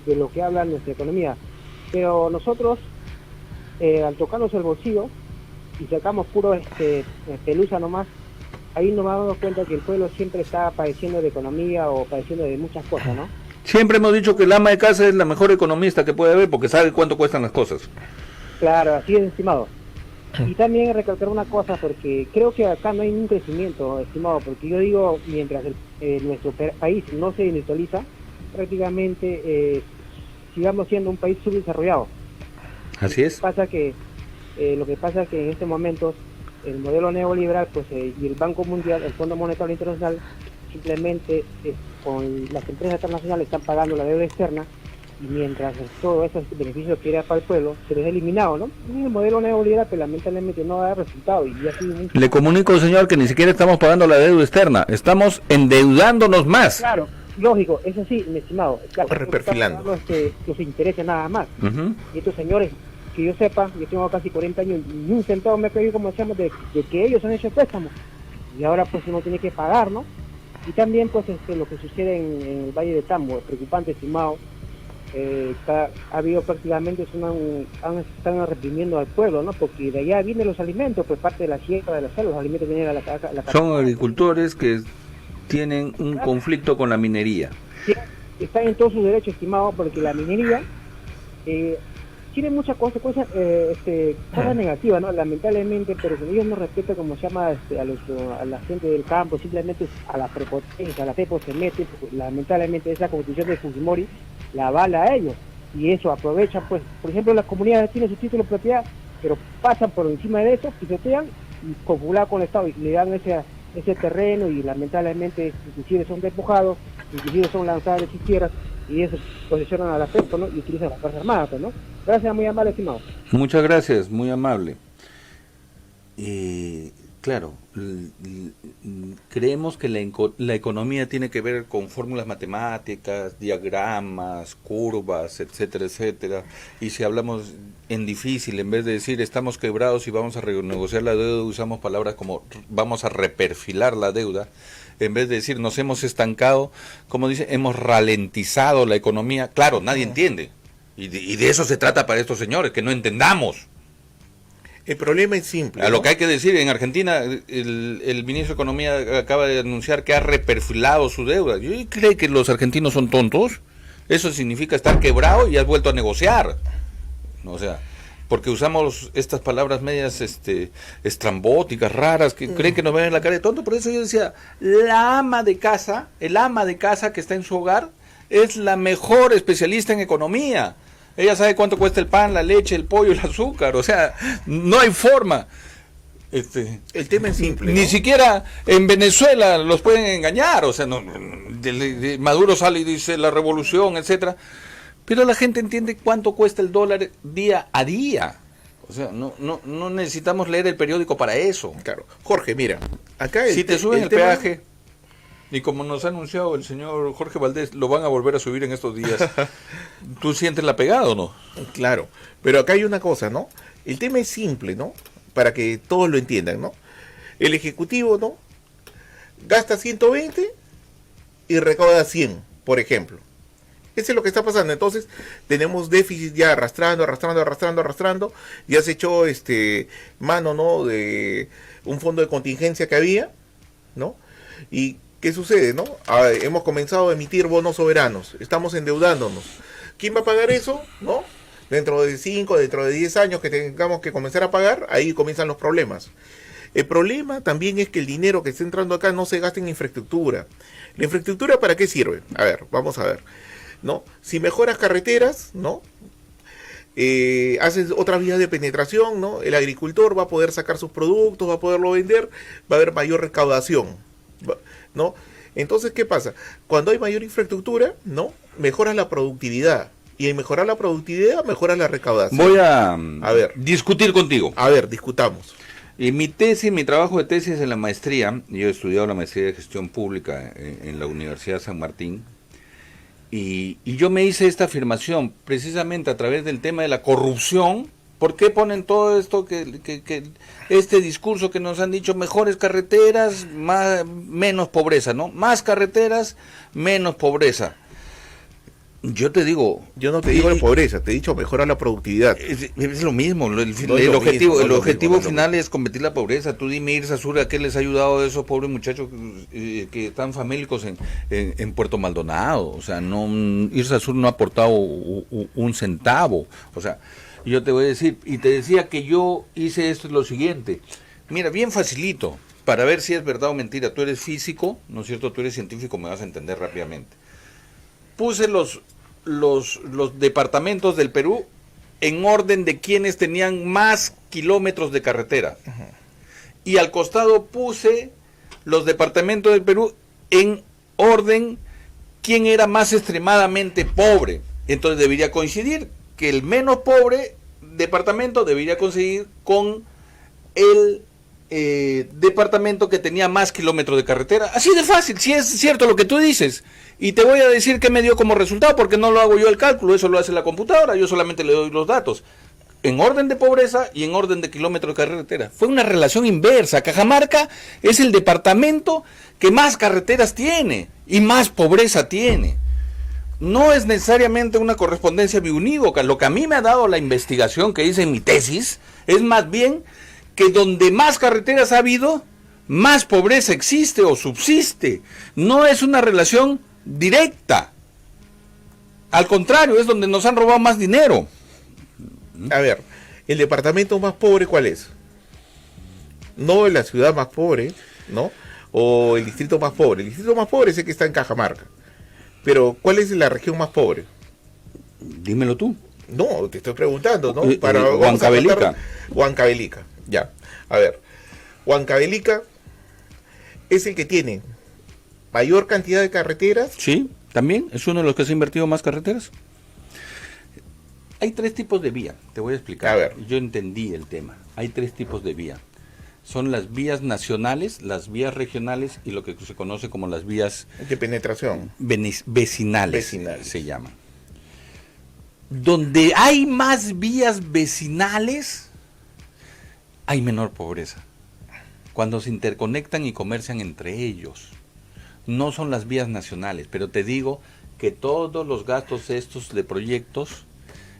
de lo que habla nuestra economía. Pero nosotros, al tocarnos el bolsillo y sacamos puro pelusa nomás, ahí nos damos cuenta que el pueblo siempre está padeciendo de economía o padeciendo de muchas cosas, ¿no? Siempre hemos dicho que el ama de casa es la mejor economista que puede haber porque sabe cuánto cuestan las cosas. Claro, así es, estimado. Y también recalcar una cosa, porque creo que acá no hay un crecimiento, estimado, porque yo digo, mientras nuestro país no se industrializa, prácticamente sigamos siendo un país subdesarrollado. Así es. Lo que pasa es que en este momento el modelo neoliberal pues y el Banco Mundial, el Fondo Monetario Internacional, simplemente con las empresas internacionales están pagando la deuda externa, y mientras todos esos beneficios que era para el pueblo se les ha eliminado, ¿no? Y el modelo neoliberal pues, lamentablemente no da resultado y ha sido mucho. Le comunico, señor, que ni siquiera estamos pagando la deuda externa, estamos endeudándonos más. Claro, lógico, eso sí, mi estimado, claro, Reperfilando. los intereses nada más. Ujú. Y estos señores, que yo sepa, yo tengo casi 40 años y ni un centavo me he pedido, como decíamos, de que ellos han hecho préstamos. Y ahora pues uno tiene que pagar, ¿no? Y también pues lo que sucede en el Valle de Tambo, es preocupante, estimado. Ha habido prácticamente, están reprimiendo al pueblo, ¿no? Porque de allá vienen los alimentos, pues parte de la sierra, de la selva, los alimentos vienen a la Son agricultores que tienen un conflicto con la minería. Sí, están en todos sus derechos, estimado, porque la minería tiene muchas consecuencias, cosas negativas, ¿no? Lamentablemente, pero si ellos no respetan, como se llama, a la gente del campo, simplemente a la prepotencia, a la FEPO se mete, porque lamentablemente esa constitución de Fujimori la avala a ellos, y eso aprovecha, pues, por ejemplo, las comunidades tienen su título de propiedad, pero pasan por encima de eso, pisotean y copulan con el Estado, y le dan ese terreno, y lamentablemente, inclusive son despojados, inclusive son lanzados de sus tierras, y eso posesionan a la FEPO, ¿no? Y utilizan las Fuerzas Armadas, ¿no? Gracias, muy amable, estimado. Muchas gracias, muy amable. Claro, creemos que la economía tiene que ver con fórmulas matemáticas, diagramas, curvas, etcétera, etcétera. Y si hablamos en difícil, en vez de decir estamos quebrados y vamos a renegociar la deuda, usamos palabras como vamos a reperfilar la deuda. En vez de decir nos hemos estancado, como dice, hemos ralentizado la economía. Claro, nadie entiende. Y de eso se trata para estos señores, que no entendamos. El problema es simple, A ¿no? lo que hay que decir, en Argentina el ministro de Economía acaba de anunciar que ha reperfilado su deuda. ¿Yo creo que los argentinos son tontos? Eso significa estar quebrado y has vuelto a negociar. O sea, porque usamos estas palabras medias estrambóticas, raras, que creen que nos ven en la cara de tonto. Por eso yo decía, el ama de casa que está en su hogar es la mejor especialista en economía. Ella sabe cuánto cuesta el pan, la leche, el pollo, el azúcar. O sea, no hay forma. El tema es simple, Ni ¿no? siquiera en Venezuela los pueden engañar. O sea, Maduro sale y dice la revolución, etcétera. Pero la gente entiende cuánto cuesta el dólar día a día. O sea, no necesitamos leer el periódico para eso. Claro. Jorge, mira, acá Si te suben el tema- peaje, y como nos ha anunciado el señor Jorge Valdés, lo van a volver a subir en estos días, ¿tú sientes la pegada o no? Claro, pero acá hay una cosa, ¿no? El tema es simple, ¿no? Para que todos lo entiendan, ¿no? El Ejecutivo, ¿no? Gasta 120 y recauda 100, por ejemplo. Eso es lo que está pasando. Entonces, tenemos déficit ya arrastrando. Ya se echó mano, ¿no? De un fondo de contingencia que había, ¿no? ¿Y qué sucede, no? Hemos comenzado a emitir bonos soberanos, estamos endeudándonos. ¿Quién va a pagar eso? ¿No? Dentro de 5, dentro de 10 años que tengamos que comenzar a pagar, ahí comienzan los problemas. El problema también es que el dinero que está entrando acá no se gasta en infraestructura. ¿La infraestructura para qué sirve? A ver, vamos a ver, ¿no? Si mejoras carreteras, ¿no? Haces otras vías de penetración, ¿no? El agricultor va a poder sacar sus productos, va a poderlo vender, va a haber mayor recaudación, ¿no? Entonces, ¿qué pasa? Cuando hay mayor infraestructura, ¿no? Mejoras la productividad. Y en mejorar la productividad, mejoras la recaudación. Voy a ver, discutir contigo. A ver, discutamos. Mi trabajo de tesis en la maestría, yo he estudiado la maestría de gestión pública en la Universidad San Martín, y yo me hice esta afirmación precisamente a través del tema de la corrupción. ¿Por qué ponen todo esto, que este discurso que nos han dicho, mejores carreteras, menos pobreza, ¿no? Más carreteras, menos pobreza. Yo te digo... Yo no te digo de pobreza, te he dicho mejorar la productividad. Es lo mismo, el objetivo final es combatir la pobreza. Tú dime, Irsasur, ¿a qué les ha ayudado a esos pobres muchachos que están famélicos en Puerto Maldonado? O sea, Irsasur no ha aportado un centavo. O sea, yo te voy a decir, y te decía que yo hice esto, lo siguiente. Mira, bien facilito, para ver si es verdad o mentira. Tú eres físico, ¿no es cierto? Tú eres científico, me vas a entender rápidamente. Puse los departamentos del Perú en orden de quienes tenían más kilómetros de carretera. Uh-huh. Y al costado puse los departamentos del Perú en orden quién era más extremadamente pobre. Entonces debería coincidir que el menos pobre departamento debería coincidir con el departamento que tenía más kilómetros de carretera. Así de fácil, si es cierto lo que tú dices. Y te voy a decir qué me dio como resultado, porque no lo hago yo el cálculo, eso lo hace la computadora, yo solamente le doy los datos. En orden de pobreza y en orden de kilómetros de carretera. Fue una relación inversa. Cajamarca es el departamento que más carreteras tiene y más pobreza tiene. No es necesariamente una correspondencia biunívoca. Lo que a mí me ha dado la investigación que hice en mi tesis es más bien que donde más carreteras ha habido, más pobreza existe o subsiste. No es una relación directa. Al contrario, es donde nos han robado más dinero. A ver, ¿el departamento más pobre cuál es? No la ciudad más pobre, ¿no? O el distrito más pobre. El distrito más pobre es el que está en Cajamarca. Pero, ¿cuál es la región más pobre? Dímelo tú. No, te estoy preguntando, ¿no? Huancavelica. Huancavelica, ya. A ver, Huancavelica es el que tiene mayor cantidad de carreteras. Sí, también es uno de los que se ha invertido más carreteras. Hay 3 tipos de vía, te voy a explicar. A ver. Yo entendí el tema. Hay 3 tipos de vía. Son las vías nacionales, las vías regionales y lo que se conoce como las vías de penetración. Vecinales se llaman. Donde hay más vías vecinales, hay menor pobreza. Cuando se interconectan y comercian entre ellos. No son las vías nacionales, pero te digo que todos los gastos estos de proyectos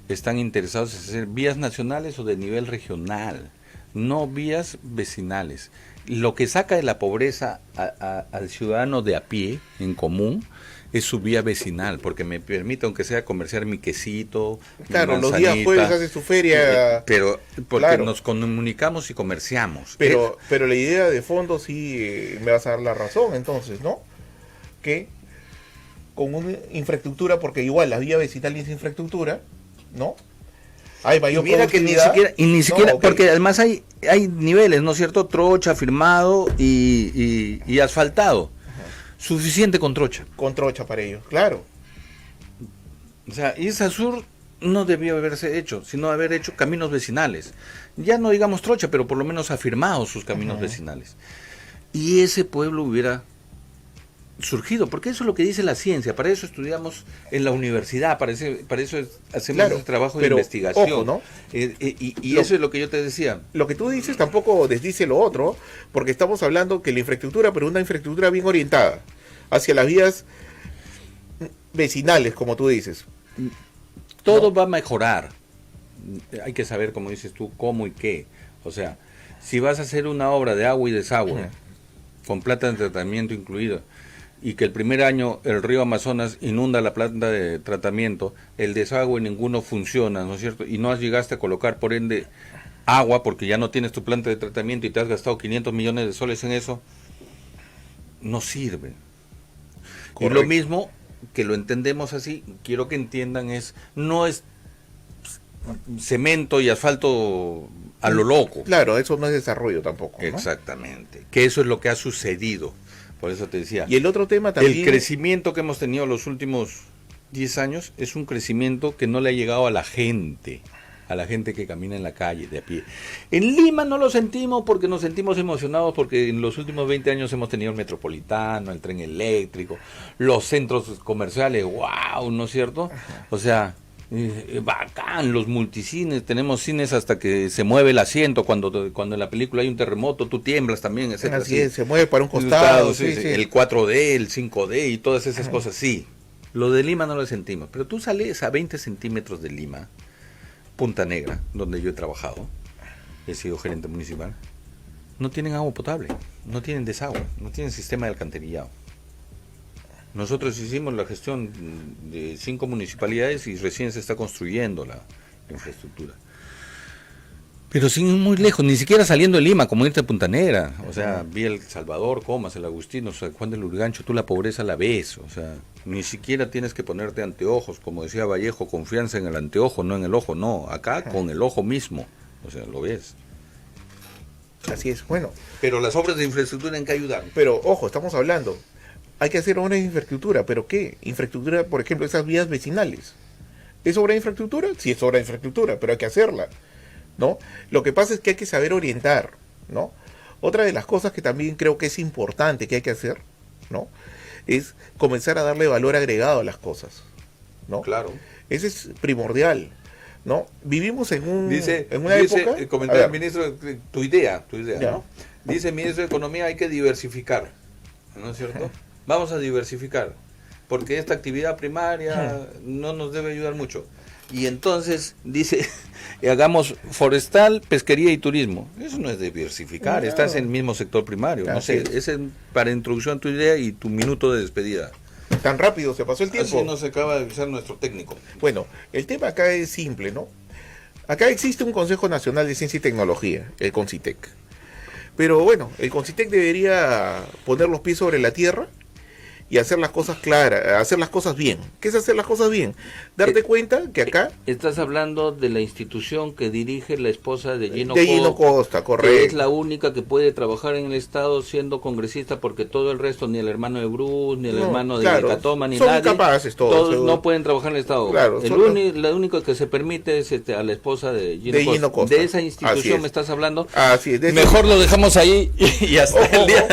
están interesados en ser vías nacionales o de nivel regional, no vías vecinales. Lo que saca de la pobreza al ciudadano de a pie, en común, es su vía vecinal, porque me permite, aunque sea, comerciar mi quesito, claro, los días jueves hace su feria. Pero porque claro, nos comunicamos y comerciamos. Pero la idea de fondo sí me vas a dar la razón, entonces, ¿no? Que con una infraestructura, porque igual la vía vecinal es infraestructura, ¿no? Hay mayor productividad. Que ni siquiera, no, okay, porque además hay niveles, ¿no es cierto? Trocha, firmado y asfaltado. Uh-huh. Suficiente con trocha. Con trocha para ellos, claro. O sea, Irsasur no debió haberse hecho, sino haber hecho caminos vecinales. Ya no digamos trocha, pero por lo menos afirmado sus caminos vecinales. Y ese pueblo hubiera surgido, porque eso es lo que dice la ciencia, para eso estudiamos en la universidad, para eso hacemos ese trabajo de investigación. Ojo, ¿no? Eso es lo que yo te decía. Lo que tú dices tampoco desdice lo otro, porque estamos hablando que la infraestructura, pero una infraestructura bien orientada hacia las vías vecinales, como tú dices. Todo va a mejorar. Hay que saber, como dices tú, cómo y qué. O sea, si vas a hacer una obra de agua y desagüe, con planta de tratamiento incluida, y que el primer año el río Amazonas inunda la planta de tratamiento, el desagüe ninguno funciona, ¿no es cierto? Y no llegaste a colocar, por ende, agua, porque ya no tienes tu planta de tratamiento y te has gastado 500 millones de soles en eso, no sirve. Correcto. Y lo mismo, que lo entendemos así, quiero que entiendan, no es cemento y asfalto a lo loco. Claro, eso no es desarrollo tampoco, ¿no? Exactamente, que eso es lo que ha sucedido. Por eso te decía. Y el otro tema también... El crecimiento que hemos tenido los últimos 10 años es un crecimiento que no le ha llegado a la gente que camina en la calle, de a pie. En Lima no lo sentimos porque nos sentimos emocionados porque en los últimos 20 años hemos tenido el metropolitano, el tren eléctrico, los centros comerciales, wow, ¿no es cierto? O sea... bacán, los multicines, tenemos cines hasta que se mueve el asiento, cuando en la película hay un terremoto, tú tiemblas también, etcétera. Así es, se mueve para un costado, sí. El 4D, el 5D y todas esas cosas, sí. Lo de Lima no lo sentimos, pero tú sales a 20 centímetros de Lima, Punta Negra, donde yo he trabajado, he sido gerente municipal, no tienen agua potable, no tienen desagüe, no tienen sistema de alcantarillado. Nosotros hicimos la gestión de 5 municipalidades y recién se está construyendo la infraestructura. Pero sin ir muy lejos, ni siquiera saliendo de Lima, como irte a Punta Negra. O sea, vi El Salvador, Comas, el Agustino, San Juan del Lurigancho, tú la pobreza la ves. O sea, ni siquiera tienes que ponerte anteojos, como decía Vallejo, confianza en el anteojo, no en el ojo, no. Acá con el ojo mismo, o sea, lo ves. Así es, bueno. Pero las obras de infraestructura tienen que ayudar. Pero, ojo, estamos hablando... Hay que hacer obras de infraestructura, ¿pero qué? Infraestructura, por ejemplo, esas vías vecinales. ¿Es obra de infraestructura? Sí, es obra de infraestructura, pero hay que hacerla, ¿no? Lo que pasa es que hay que saber orientar, ¿no? Otra de las cosas que también creo que es importante que hay que hacer, ¿no? Es comenzar a darle valor agregado a las cosas, ¿no? Claro. Ese es primordial, ¿no? Vivimos en una época... Comentaba el ministro, tu idea, ya. ¿no? Dice el ministro de Economía, hay que diversificar, ¿no es cierto? Vamos a diversificar, porque esta actividad primaria no nos debe ayudar mucho. Y entonces dice, hagamos forestal, pesquería y turismo. Eso no es diversificar, no. Estás en el mismo sector primario. No sé, ese es para introducción a tu idea y tu minuto de despedida. Tan rápido se pasó el tiempo. Así nos acaba de avisar nuestro técnico. Bueno, el tema acá es simple, ¿no? Acá existe un Consejo Nacional de Ciencia y Tecnología, el CONCITEC. Pero bueno, el CONCITEC debería poner los pies sobre la tierra y hacer las cosas claras, hacer las cosas bien. ¿Qué es hacer las cosas bien? Darte cuenta que acá... Estás hablando de la institución que dirige la esposa de Gino Costa, correcto. Que es la única que puede trabajar en el Estado siendo congresista, porque todo el resto, ni el hermano de Bruce, ni el hermano de Catoma, ni nadie, capaces todos no pueden trabajar en el Estado. Claro, la única que se permite es a la esposa de Gino Costa. De esa institución me estás hablando. Así es. Mejor lo dejamos ahí y hasta el día...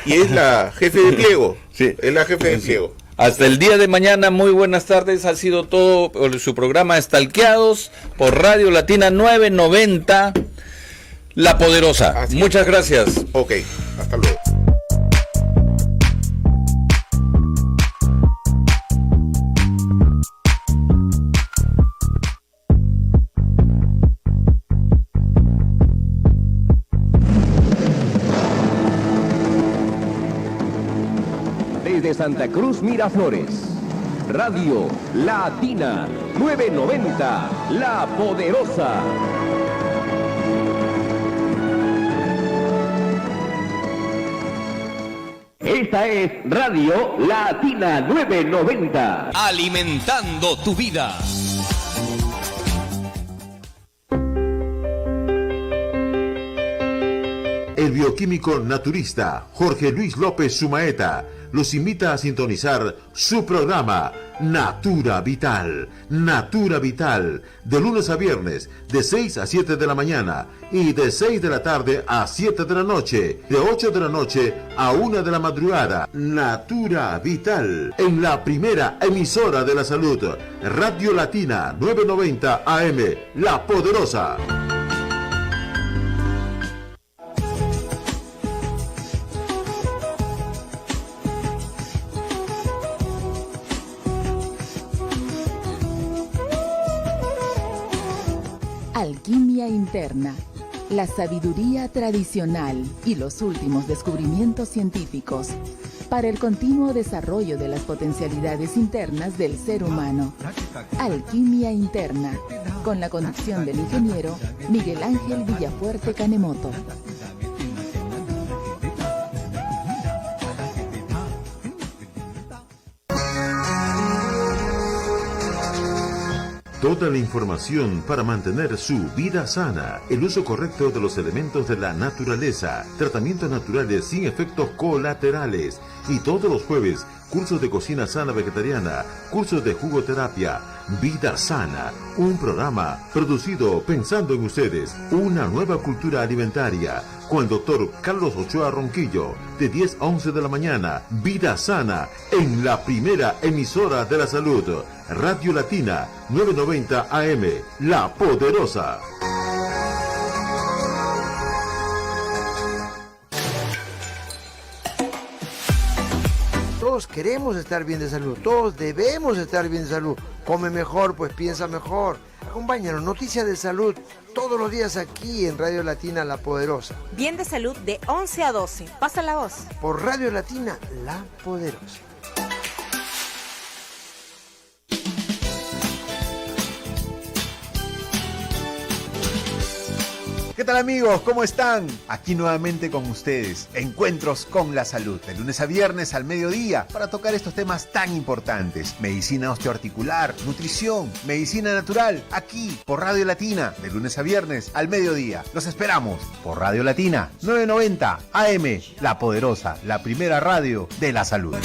Y es la jefe de pliego. Sí. Es la jefe de pliego. Hasta el día de mañana, muy buenas tardes. Ha sido todo su programa Stalkeados por Radio Latina 990, La Poderosa. Muchas gracias. Ok, hasta luego. Desde Santa Cruz, Miraflores, Radio Latina 990, La Poderosa. Esta es Radio Latina 990. Alimentando tu vida. El bioquímico naturista Jorge Luis López Sumaeta los invita a sintonizar su programa Natura Vital. Natura Vital, de lunes a viernes, de 6 a 7 de la mañana y de 6 de la tarde a 7 de la noche, de 8 de la noche a 1 de la madrugada. Natura Vital, en la primera emisora de la salud, Radio Latina 990 AM, La Poderosa. Alquimia Interna, la sabiduría tradicional y los últimos descubrimientos científicos para el continuo desarrollo de las potencialidades internas del ser humano. Alquimia Interna, con la conducción del ingeniero Miguel Ángel Villafuerte Canemoto. Toda la información para mantener su vida sana, el uso correcto de los elementos de la naturaleza, tratamientos naturales sin efectos colaterales y todos los jueves, cursos de cocina sana vegetariana, cursos de jugoterapia, Vida Sana, un programa producido pensando en ustedes, una nueva cultura alimentaria, con el doctor Carlos Ochoa Ronquillo, de 10 a 11 de la mañana, Vida Sana, en la primera emisora de la salud, Radio Latina 990 AM, La Poderosa. Todos queremos estar bien de salud, todos debemos estar bien de salud. Come mejor, pues piensa mejor. Acompáñanos, noticias de salud, todos los días aquí en Radio Latina La Poderosa. Bien de salud de 11 a 12. Pasa la voz. Por Radio Latina La Poderosa. ¿Qué tal amigos? ¿Cómo están? Aquí nuevamente con ustedes, Encuentros con la Salud, de lunes a viernes al mediodía, para tocar estos temas tan importantes: medicina osteoarticular, nutrición, medicina natural, aquí por Radio Latina, de lunes a viernes al mediodía. Los esperamos por Radio Latina 990 AM, La Poderosa, la primera radio de la salud.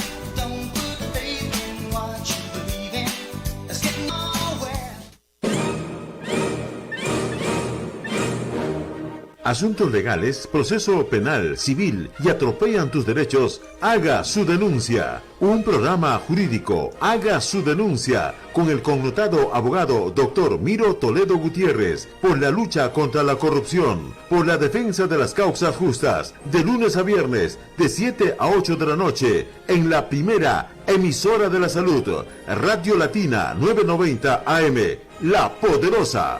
Asuntos legales, proceso penal, civil y atropellan tus derechos, haga su denuncia. Un programa jurídico, haga su denuncia, con el connotado abogado Dr. Miro Toledo Gutiérrez, por la lucha contra la corrupción, por la defensa de las causas justas, de lunes a viernes, de 7 a 8 de la noche, en la primera emisora de la salud, Radio Latina 990 AM, La Poderosa.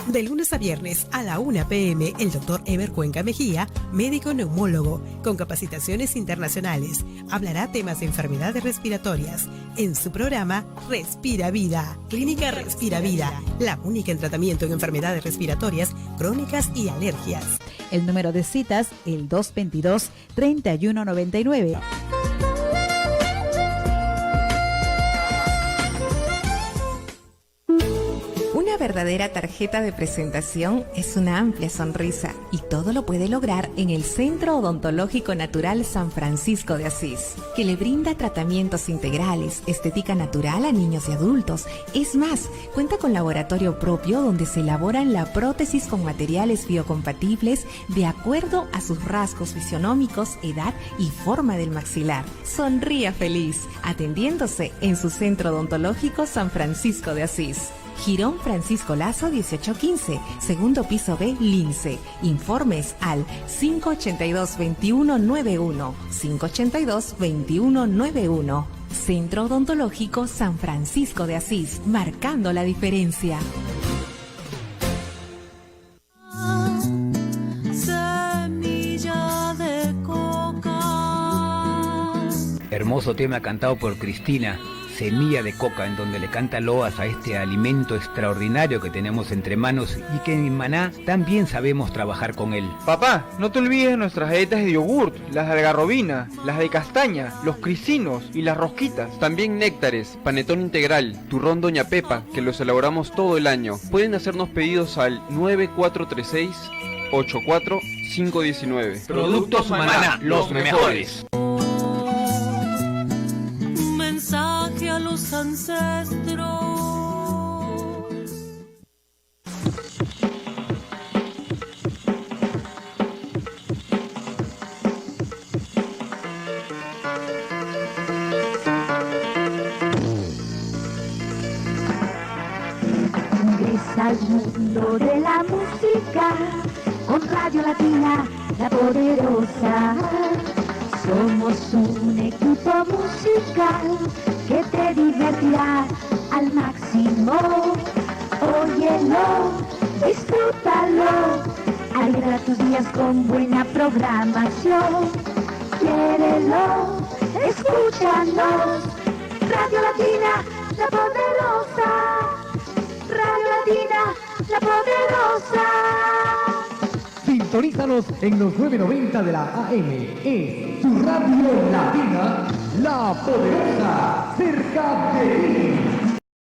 De lunes a viernes a la 1 p.m, el Dr. Ever Cuenca Mejía, médico neumólogo, con capacitaciones internacionales, hablará temas de enfermedades respiratorias en su programa Respira Vida. Clínica Respira Vida, la única en tratamiento en enfermedades respiratorias, crónicas y alergias. El número de citas, el 222-3199. Una verdadera tarjeta de presentación es una amplia sonrisa, y todo lo puede lograr en el Centro Odontológico Natural San Francisco de Asís, que le brinda tratamientos integrales, estética natural a niños y adultos. Es más, cuenta con laboratorio propio donde se elaboran la prótesis con materiales biocompatibles de acuerdo a sus rasgos fisionómicos, edad y forma del maxilar. Sonría feliz, atendiéndose en su Centro Odontológico San Francisco de Asís. Girón Francisco Lazo 1815, segundo piso B, Lince. Informes al 582-2191, 582-2191. Centro Odontológico San Francisco de Asís, marcando la diferencia. Semilla de coca. Hermoso tema cantado por Cristina, Semilla de Coca, en donde le canta loas a este alimento extraordinario que tenemos entre manos y que en Maná también sabemos trabajar con él. Papá, no te olvides nuestras galletas de yogurt, las de algarrobina, las de castaña, los crisinos y las rosquitas. También néctares, panetón integral, turrón Doña Pepa, que los elaboramos todo el año. Pueden hacernos pedidos al 9436-84519. Productos Maná, los mejores. Mensaje a los ancestros. Ingresa al mundo de la música con Radio Latina, La Poderosa. Somos un equipo musical que te divertirá al máximo. Óyelo, disfrútalo, alegra tus días con buena programación. Quiérelo, escúchanos. Radio Latina, la poderosa. Radio Latina, la poderosa. Sintonízanos en los 990 de la AM. Es tu Radio Latina, la poderosa, cerca de ti.